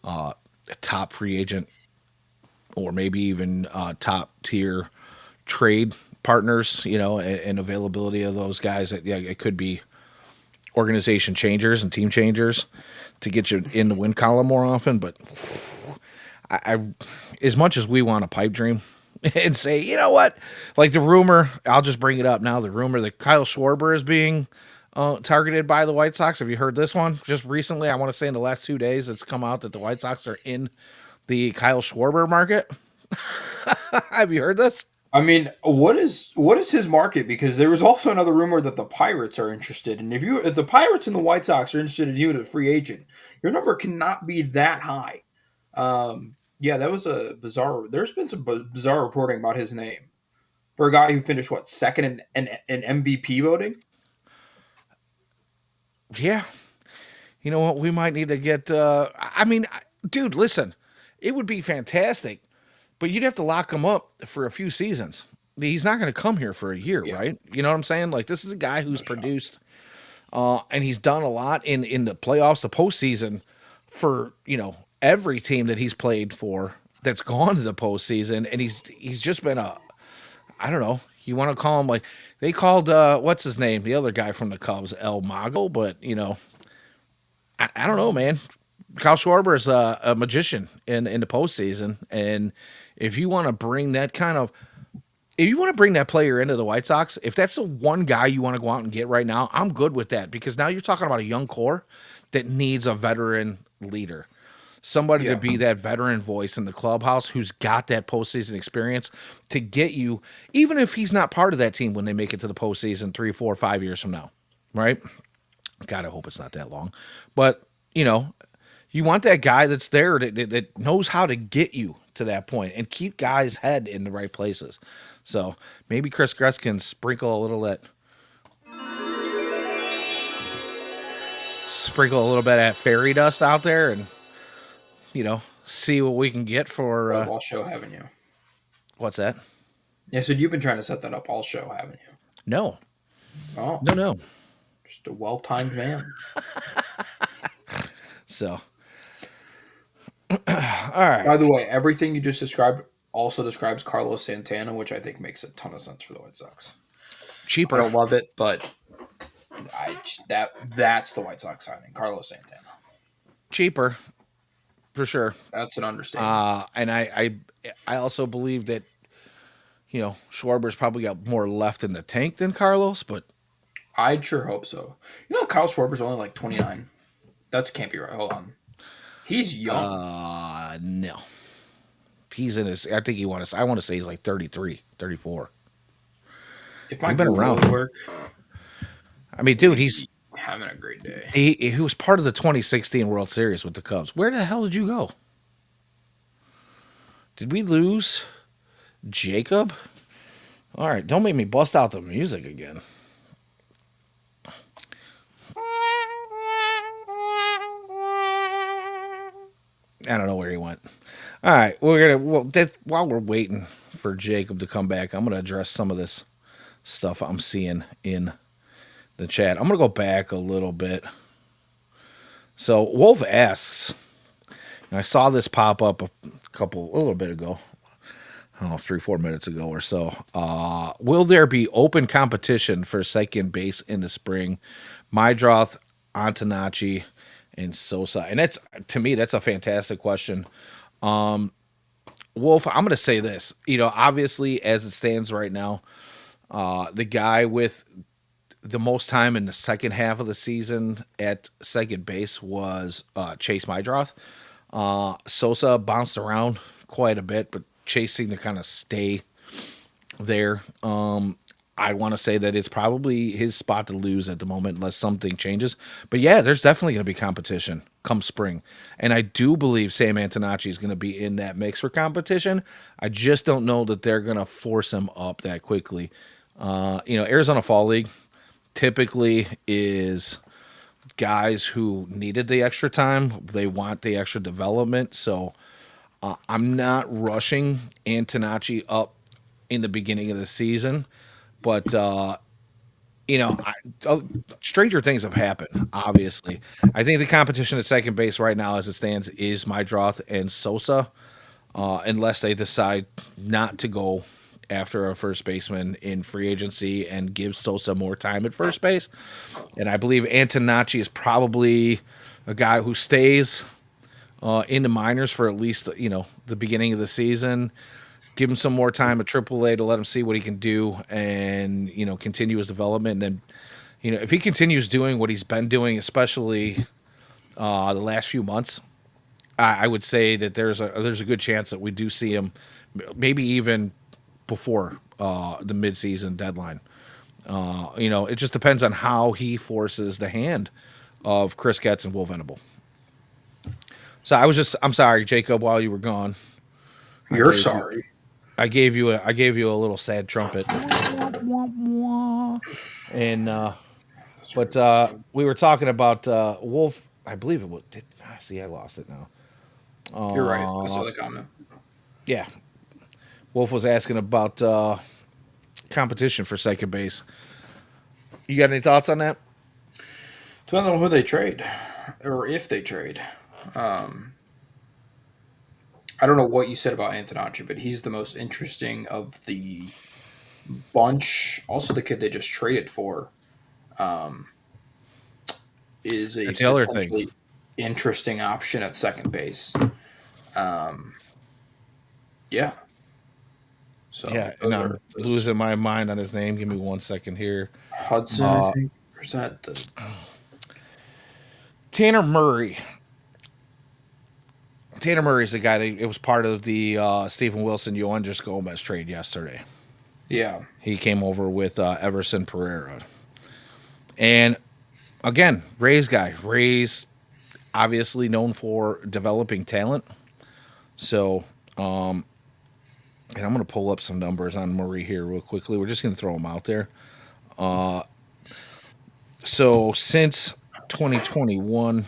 top free agent or maybe even top tier trade partners, and availability of those guys. It could be organization changers and team changers to get you in the win column more often. But I as much as we want a pipe dream and say, you know what, like the rumor, I'll just bring it up now. The rumor that Kyle Schwarber is being targeted by the White Sox. Have you heard this one? Just recently, I want to say in the last 2 days, it's come out that the White Sox are in the Kyle Schwarber market. Have you heard this? I mean, what is his market? Because there was also another rumor that the Pirates are interested, and if the Pirates and the White Sox are interested in you as a free agent, your number cannot be that high. Yeah, that was a bizarre. There's been some bizarre reporting about his name for a guy who finished second in MVP voting. Yeah. You know what? We might need to get. Dude, listen, it would be fantastic, but you'd have to lock him up for a few seasons. He's not going to come here for a year, Yeah, right? You know what I'm saying? Like this is a guy who's no shot. produced, and he's done a lot in the playoffs, the postseason, for every team that he's played for that's gone to the postseason, and he's just been a, I don't know. You want to call him like they called what's his name, the other guy from the Cubs, El Mago, but I don't know, man. Kyle Schwarber is a magician in the postseason, and if you want to bring that kind of, if you want to bring that player into the White Sox, if that's the one guy you want to go out and get right now, I'm good with that because now you're talking about a young core that needs a veteran leader, somebody to Yeah, be that veteran voice in the clubhouse who's got that postseason experience to get you, even if he's not part of that team when they make it to the postseason 3, 4, 5 years from now, right? God, I hope it's not that long. But, you want that guy that's there that knows how to get you to that point and keep guys' head in the right places. So maybe Chris Gretz can sprinkle a little bit of fairy dust out there and, see what we can get for all show, haven't you? what's that? Yeah, so you've been trying to set that up all show, haven't you? No, Oh, no. just a well-timed man. So, all right. By the way, everything you just described also describes Carlos Santana, which I think makes a ton of sense for the White Sox. I Cheaper. don't love it, but that's the White Sox signing, Carlos Santana. Cheaper. for sure. That's an understatement. And I also believe that Schwarber's probably got more left in the tank than Carlos, but I'd sure hope so. Kyle Schwarber's only like 29. That's can't be right. Hold on. He's young. no, he's in his. I think he wants. I want to say he's like 33, 34. If my He's been Google around. would work, I mean, dude, we'd he's be having a great day. he was part of the 2016 World Series with the Cubs. Where the hell did you go? Did we lose Jacob? All right, don't make me bust out the music again. I don't know where he went. All right, while we're waiting for Jacob to come back, I'm gonna address some of this stuff I'm seeing in the chat. I'm gonna go back a little bit. So Wolf asks, and I saw this pop up a little bit ago. I don't know, 3-4 minutes ago or so. Will there be open competition for second base in the spring? Mydroth, Antonacci, and Sosa. And that's, to me, that's a fantastic question. Wolf, I'm going to say this. Obviously, as it stands right now, the guy with the most time in the second half of the season at second base was Chase Mydroth. Sosa bounced around quite a bit, but Chase seemed to kind of stay there. I want to say that it's probably his spot to lose at the moment unless something changes. But yeah, there's definitely going to be competition come spring. And I do believe Sam Antonacci is going to be in that mix for competition. I just don't know that they're going to force him up that quickly. Arizona Fall League typically is guys who needed the extra time. They want the extra development. So I'm not rushing Antonacci up in the beginning of the season, but stranger things have happened. Obviously, I think the competition at second base right now, as it stands, is Mydroth and Sosa, unless they decide not to go after a first baseman in free agency and give Sosa more time at first base. And I believe Antonacci is probably a guy who stays in the minors for at least the beginning of the season. Give him some more time at AAA to let him see what he can do, and continue his development. And then, if he continues doing what he's been doing, especially the last few months, I would say that there's a good chance that we do see him, maybe even before the midseason deadline. It just depends on how he forces the hand of Chris Getz and Will Venable. So I'm sorry, Jacob, while you were gone. You're sorry. I gave you a little sad trumpet. And we were talking about Wolf. I believe it was. See, I lost it now. You're right. I saw the comment. Yeah, Wolf was asking about competition for second base. You got any thoughts on that? Depends on who they trade, or if they trade. I don't know what you said about Antonacci, but he's the most interesting of the bunch. Also, the kid they just traded for is a That's the other potentially thing. interesting option at second base. Yeah. So Yeah, and I'm losing my mind on his name. Give me 1 second here. Hudson, I think. Or is that the Tanner Murray? Tanner Murray is the guy that it was part of the Stephen Wilson Yoendris Gomez trade yesterday. Yeah. He came over with Everson Pereira. And again, Ray's guy. Ray's obviously known for developing talent. So, and I'm going to pull up some numbers on Murray here real quickly. We're just going to throw them out there. So since 2021,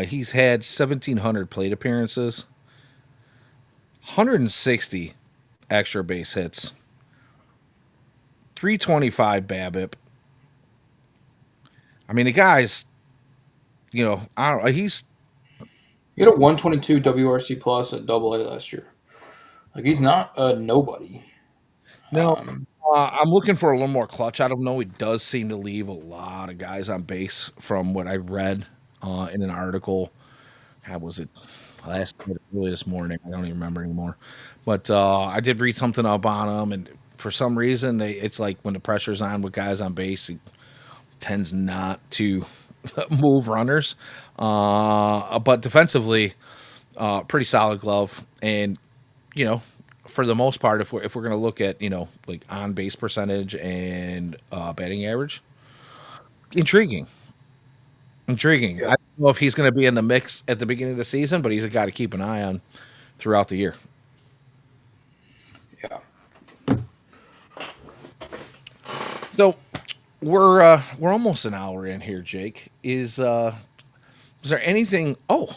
he's had 1,700 plate appearances, 160 extra base hits, 325 BABIP. I mean, the guy's, I don't know, he had a 122 WRC plus at Double A last year. Like he's not a nobody. No, I'm looking for a little more clutch. I don't know. He does seem to leave a lot of guys on base from what I read in an article how was it last night or early this morning? I don't even remember anymore. But I did read something up on them, and for some reason, it's like when the pressure's on with guys on base, he tends not to move runners. But defensively, pretty solid glove, and you know, for the most part, if we're gonna look at like on base percentage and batting average, intriguing, intriguing. I Yeah, don't know if he's gonna be in the mix at the beginning of the season, but he's a guy to keep an eye on throughout the year. yeah. So we're almost an hour in here, Jake. Is there anything? Oh,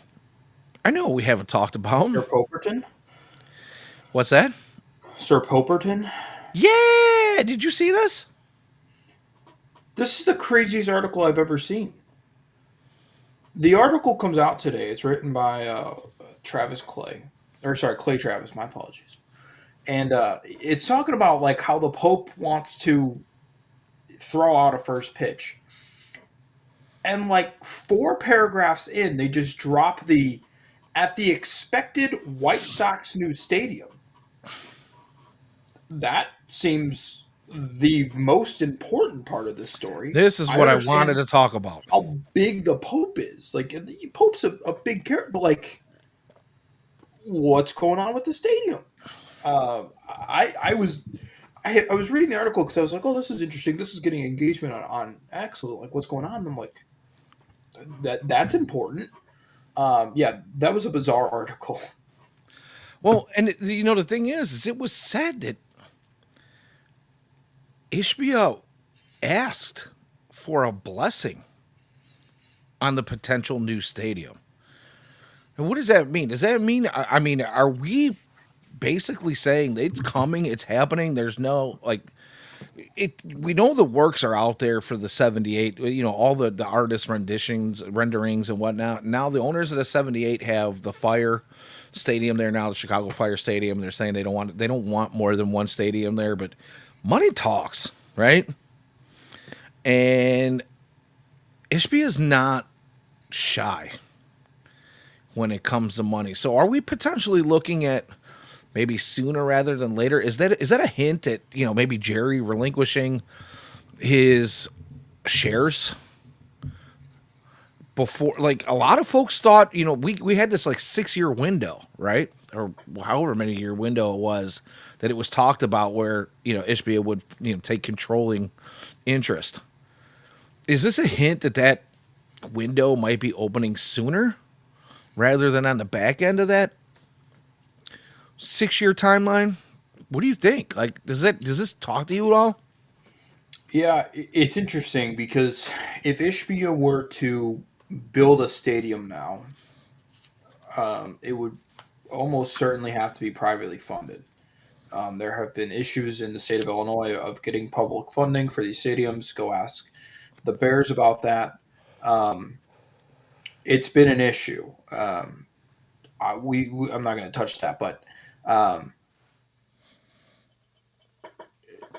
I know we haven't talked about. Sir Poperton? What's that? Sir Poperton? Yeah, did you see this? This is the craziest article I've ever seen. The article comes out today. It's written by Travis Clay. Or, sorry, Clay Travis. My apologies. And it's talking about like how the Pope wants to throw out a first pitch. And like four paragraphs in, they just drop the at the expected White Sox new stadium. That seems the most important part of this story. This is I what I wanted understand to talk about. how big the Pope is. Like the Pope's a big character, but like, what's going on with the stadium? I was reading the article because I was like, oh, this is interesting. This is getting engagement on X. Like, what's going on? And I'm like, that's important. Yeah, that was a bizarre article. Well, and the thing is it was said that Ishbia asked for a blessing on the potential new stadium. And what does that mean? Does that mean, I mean, are we basically saying that it's coming, it's happening? There's no like it. We know the works are out there for the 78. All the artist renderings and whatnot. Now the owners of the 78 have the Fire Stadium there now, the Chicago Fire Stadium. They're saying they don't want more than one stadium there, but money talks, right? And Ishbia is not shy when it comes to money. So are we potentially looking at maybe sooner rather than later? Is that a hint at maybe Jerry relinquishing his shares before? Like a lot of folks thought, we had this like 6 year window, right? Or however many year window it was that it was talked about where Ishbia would take controlling interest. Is this a hint that window might be opening sooner rather than on the back end of that 6 year timeline? What do you think? Like, does this talk to you at all? Yeah, it's interesting because if Ishbia were to build a stadium now, it would almost certainly have to be privately funded. There have been issues in the state of Illinois of getting public funding for these stadiums. Go ask the Bears about that. Um, it's been an issue. I'm not going to touch that, but um,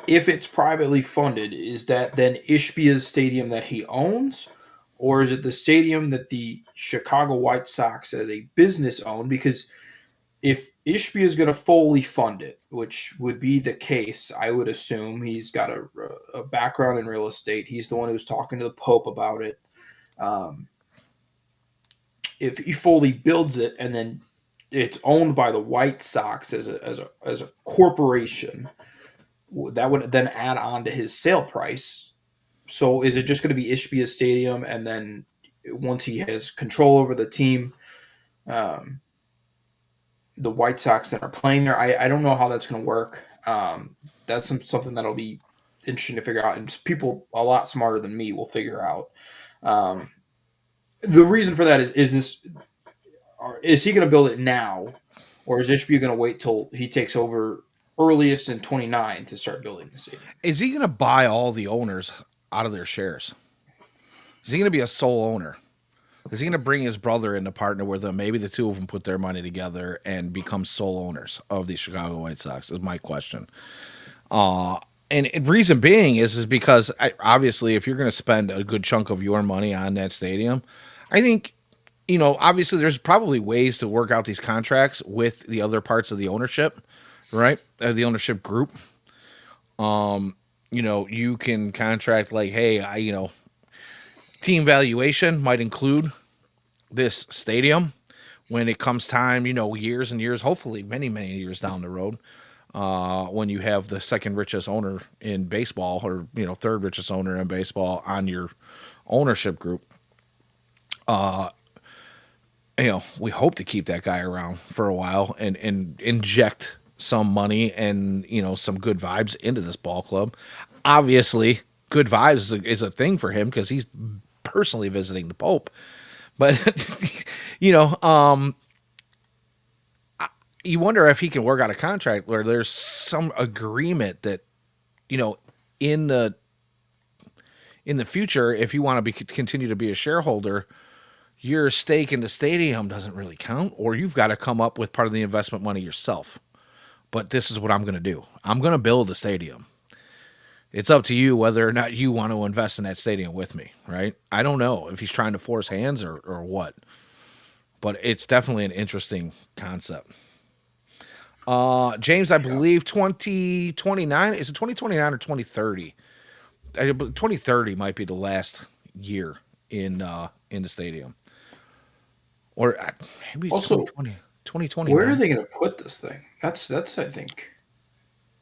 if it's privately funded, is that then Ishbia's stadium that he owns, or is it the stadium that the Chicago White Sox as a business own? Because if Ishbia is going to fully fund it, which would be the case, I would assume he's got a background in real estate. He's the one who's talking to the Pope about it. Um, if he fully builds it and then it's owned by the White Sox as a corporation, that would then add on to his sale price. So is it just going to be Ishbia Stadium, and then once he has control over the team, um, the White Sox that are playing there? I don't know how that's going to work. That's something that'll be interesting to figure out, and people a lot smarter than me will figure out. Um, the reason for that is he going to build it now, or is Ishbia going to wait till he takes over earliest in 29 to start building the stadium? Is he going to buy all the owners out of their shares? Is he going to be a sole owner? Is he going to bring his brother in to partner with him? Maybe the two of them put their money together and become sole owners of the Chicago White Sox. Is my question. Uh, and reason being is because obviously, if you're going to spend a good chunk of your money on that stadium, I think Obviously there's probably ways to work out these contracts with the other parts of the ownership, right? The ownership group. Um, you can contract like, hey, team valuation might include this stadium when it comes time, years and years, hopefully many, many years down the road, when you have the second richest owner in baseball or, third richest owner in baseball on your ownership group. Uh, we hope to keep that guy around for a while and inject some money and, some good vibes into this ball club. Obviously, good vibes is a thing for him because he's personally visiting the Pope. But, you know, um, you wonder if he can work out a contract where there's some agreement that, you know, in the future, if you want to continue to be a shareholder, your stake in the stadium doesn't really count, or you've got to come up with part of the investment money yourself. But this is what I'm going to do. I'm going to build a stadium. It's up to you whether or not you want to invest in that stadium with me, right? I don't know if he's trying to force hands or what, but it's definitely an interesting concept. James, I Yeah. believe 2029, is it 2029 or 2030? 2030 might be the last year in the stadium. Or maybe it's Also, 2020, where are 2029. they going to put this thing? That's I think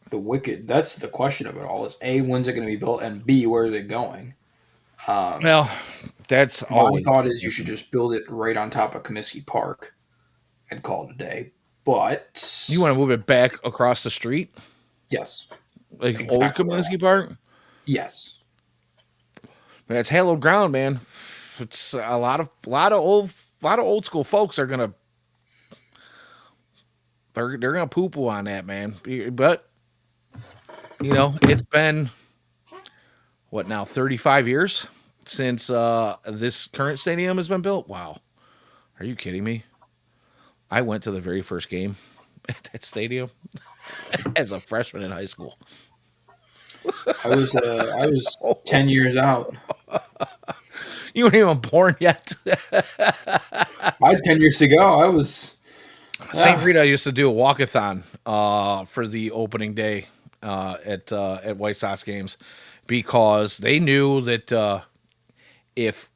the wicked. That's the question of it all. Is A, when's it going to be built, and B, where is it going? Um, Well, that's my always thought the is you should question. just build it right on top of Comiskey Park and call it a day. But You want to move it back across the street, yes, like old exactly where I Kaminsky want. Park? Yes, That's hallowed ground, man. It's a lot of old school folks are gonna they're gonna poo poo on that, man. But it's been what now 35 years since this current stadium has been built. Wow, are you kidding me? I went to the very first game at that stadium as a freshman in high school. I was Oh, 10 years out. you weren't even born yet. I had 10 years to go. I was St. yeah. Rita used to do a walkathon for the opening day at White Sox games because they knew that if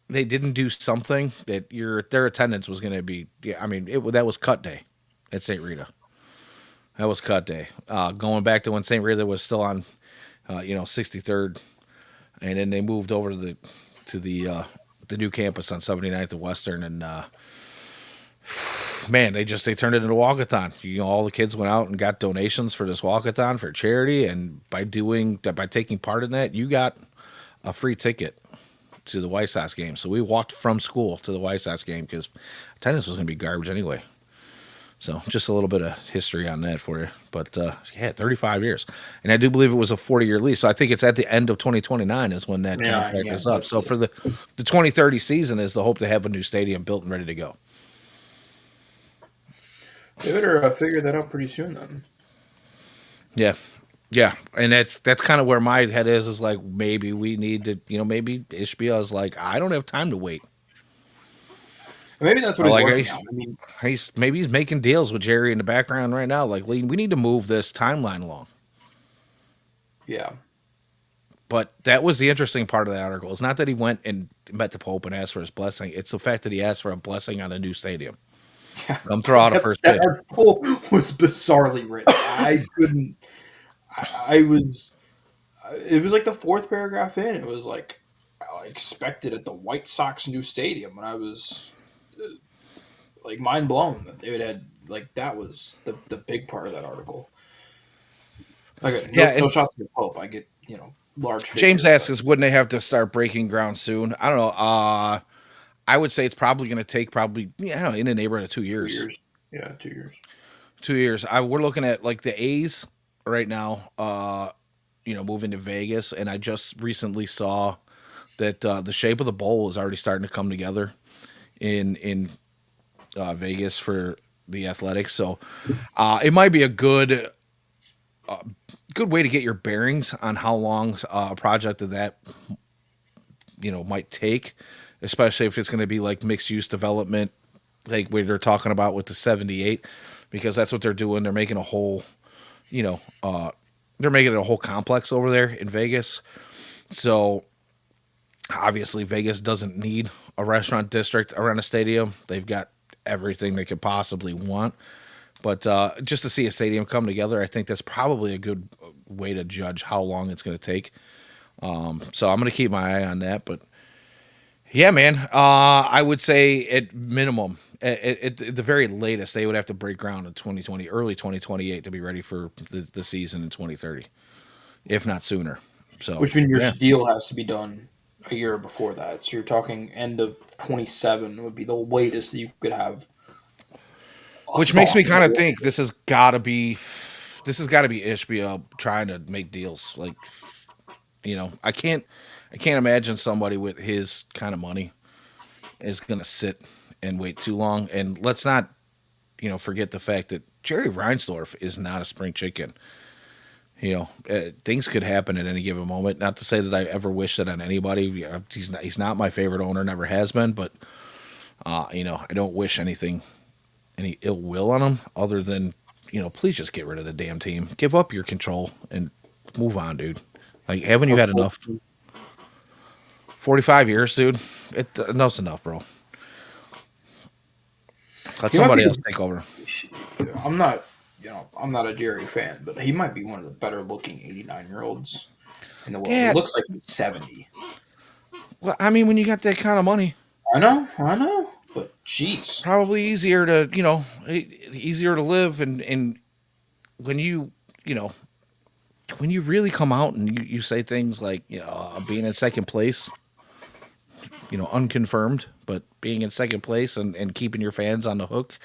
they didn't do something, that their attendance was going to be. Yeah, I mean, that was cut day at St. Rita. That was cut day. Going back to when St. Rita was still on, 63rd, and then they moved over to the new campus on 79th and Western, and man, they turned it into a walkathon. All the kids went out and got donations for this walkathon for charity, and by taking part in that, you got a free ticket to the White Sox game. So we walked from school to the White Sox game because attendance was going to be garbage anyway. So just a little bit of history on that for you. But yeah, 35 years, and I do believe it was a 40-year lease. So I think it's at the end of 2029 is when that Yeah, contract yeah, is up. that's So it. for the 2030 season is the hope to have a new stadium built and ready to go. They better figure that out pretty soon then. Yeah. Yeah, and that's kind of where my head is like maybe we need to, maybe Ishbia is like I don't have time to wait. And maybe that's what Or he's like working on. I mean, maybe he's making deals with Jerry in the background right now. Like we need to move this timeline along. yeah. But that was the interesting part of the article. It's not that he went and met the Pope and asked for his blessing. It's the fact that he asked for a blessing on a new stadium. Yeah, Come throw out a that, first that pitch. article was bizarrely written. I couldn't. I was. It was like the fourth paragraph in. It was like I expected at the White Sox new stadium, and I was like mind blown that they had like that was the big part of that article. Okay, Yeah, no and shots at Pope. I get large James figure, asks but us, wouldn't they have to start breaking ground soon? I don't know. I would say it's probably going to take I don't know, in the neighborhood of 2 years. 2 years. Yeah, 2 years. 2 years. We're looking at like the A's right now. Moving to Vegas, and I just recently saw that the shape of the bowl is already starting to come together in Vegas for the Athletics. So it might be a good way to get your bearings on how long a project of that might take, especially if it's going to be like mixed use development, like where they're talking about with the 78, because that's what they're doing. They're making a whole, you know, they're making it a whole complex over there in Vegas. So obviously, Vegas doesn't need a restaurant district around a stadium. They've got everything they could possibly want. But just to see a stadium come together, I think that's probably a good way to judge how long it's going to take. So I'm going to keep my eye on that. But yeah, man, I would say at minimum, at the very latest, they would have to break ground in 2020, early 2028 to be ready for the season in 2030, if not sooner. So Which means your yeah, deal has to be done a year before that. So you're talking end of 27 would be the latest that you could have a which makes me thought. kind of think this has got to be Ishbia trying to make deals. Like, I can't imagine somebody with his kind of money is going to sit and wait too long. And let's not, forget the fact that Jerry Reinsdorf is not a spring chicken. Things could happen at any given moment. Not to say that I ever wish that on anybody. He's not my favorite owner, never has been. But I don't wish any ill will on him, other than please just get rid of the damn team, give up your control, and move on, dude. Like, haven't you had enough? 45 years, dude. Enough's enough, bro. Let He might be somebody else the, take over. I'm not a Jerry fan, but he might be one of the better looking 89-year-olds in the world. He Yeah, looks like he's 70. well, I mean, when you got that kind of money, I know, but jeez. probably easier to live, and when you know when you really come out and you say things like, being in second place, unconfirmed, but being in second place and keeping your fans on the hook,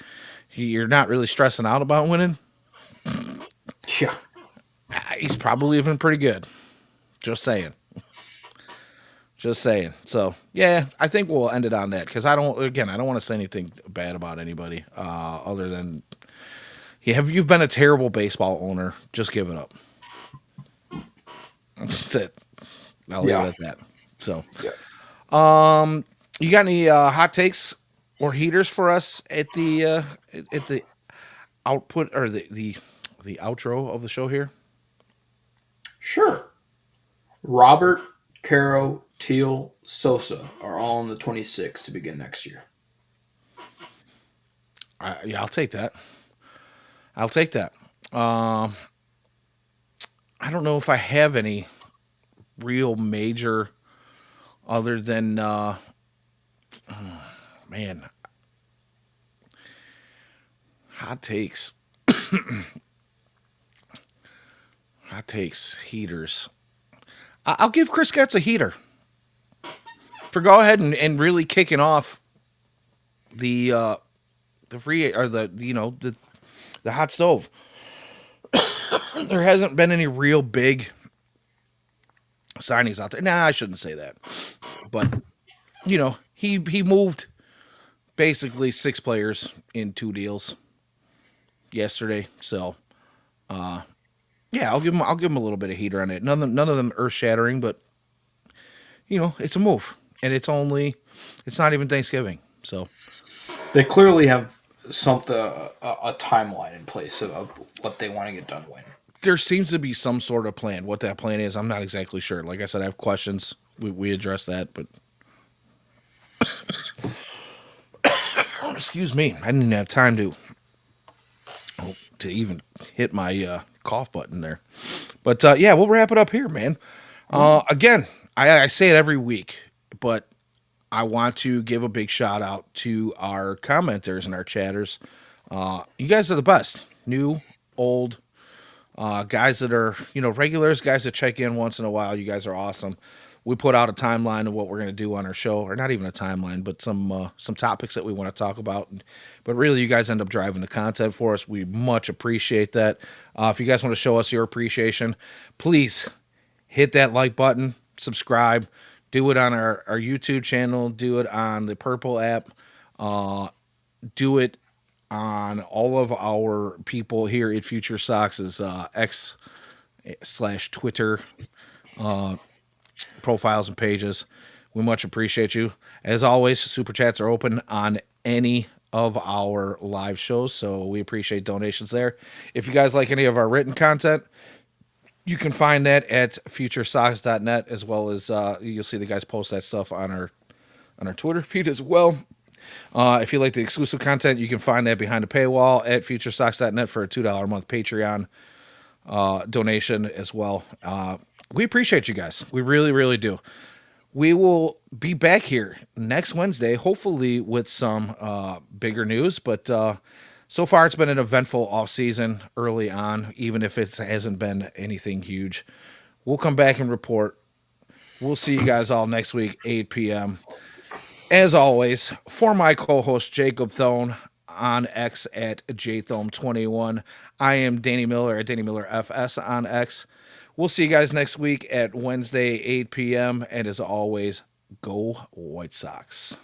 you're not really stressing out about winning. Yeah. He's probably even pretty good. Just saying. Just saying. So yeah, I think we'll end it on that, because I don't want to say anything bad about anybody, other than, you've been a terrible baseball owner. Just give it up. That's it. I'll leave it Yeah. at that. So, Yeah. you got any hot takes or heaters for us at the output, or the outro of the show here? Sure. Robert, Caro, Teal, Sosa are all on the 26 to begin next year. Yeah, I'll take that. I'll take that. Um, I don't know if I have any real major, other than man, hot takes, hot takes, heaters. I'll give Chris Getz a heater for go ahead and really kicking off the free, or the hot stove. There hasn't been any real big signings out there. Nah, I shouldn't say that, but he moved basically six players in two deals yesterday. So yeah, I'll give him a little bit of heater on it. None of them earth shattering, but it's a move, and it's not even Thanksgiving. So They clearly have something a timeline in place of what they want to get done when. there seems to be some sort of plan. What that plan is, I'm not exactly sure. Like I said, I have questions. We addressed that, but excuse me, I didn't even have time to even hit my cough button there. But yeah, we'll wrap it up here, man. Again, I say it every week, but I want to give a big shout out to our commenters and our chatters. You guys are the best. New, old, guys that are, regulars, guys that check in once in a while. You guys are awesome. We put out a timeline of what we're going to do on our show, or not even a timeline, but some topics that we want to talk about. But really, you guys end up driving the content for us. We much appreciate that. If you guys want to show us your appreciation, please hit that like button, subscribe, do it on our YouTube channel, do it on the Purple app, do it on all of our people here at Future Sox's X/Twitter profiles and pages. We much appreciate you. As always, super chats are open on any of our live shows, so we appreciate donations there. If you guys like any of our written content, you can find that at FutureSox.net, as well as you'll see the guys post that stuff on our Twitter feed as well. If you like the exclusive content, you can find that behind the paywall at FutureSox.net for a $2 a month Patreon donation as well. We appreciate you guys. We really, really do. We will be back here next Wednesday, hopefully with some bigger news. But so far, it's been an eventful off season early on, even if it hasn't been anything huge. We'll come back and report. We'll see you guys all next week, 8 p.m. As always, for my co-host Jacob Thone on X at jthome21, I am Danny Miller at Danny Miller FS on X. We'll see you guys next week at Wednesday, 8 p.m. And as always, go White Sox.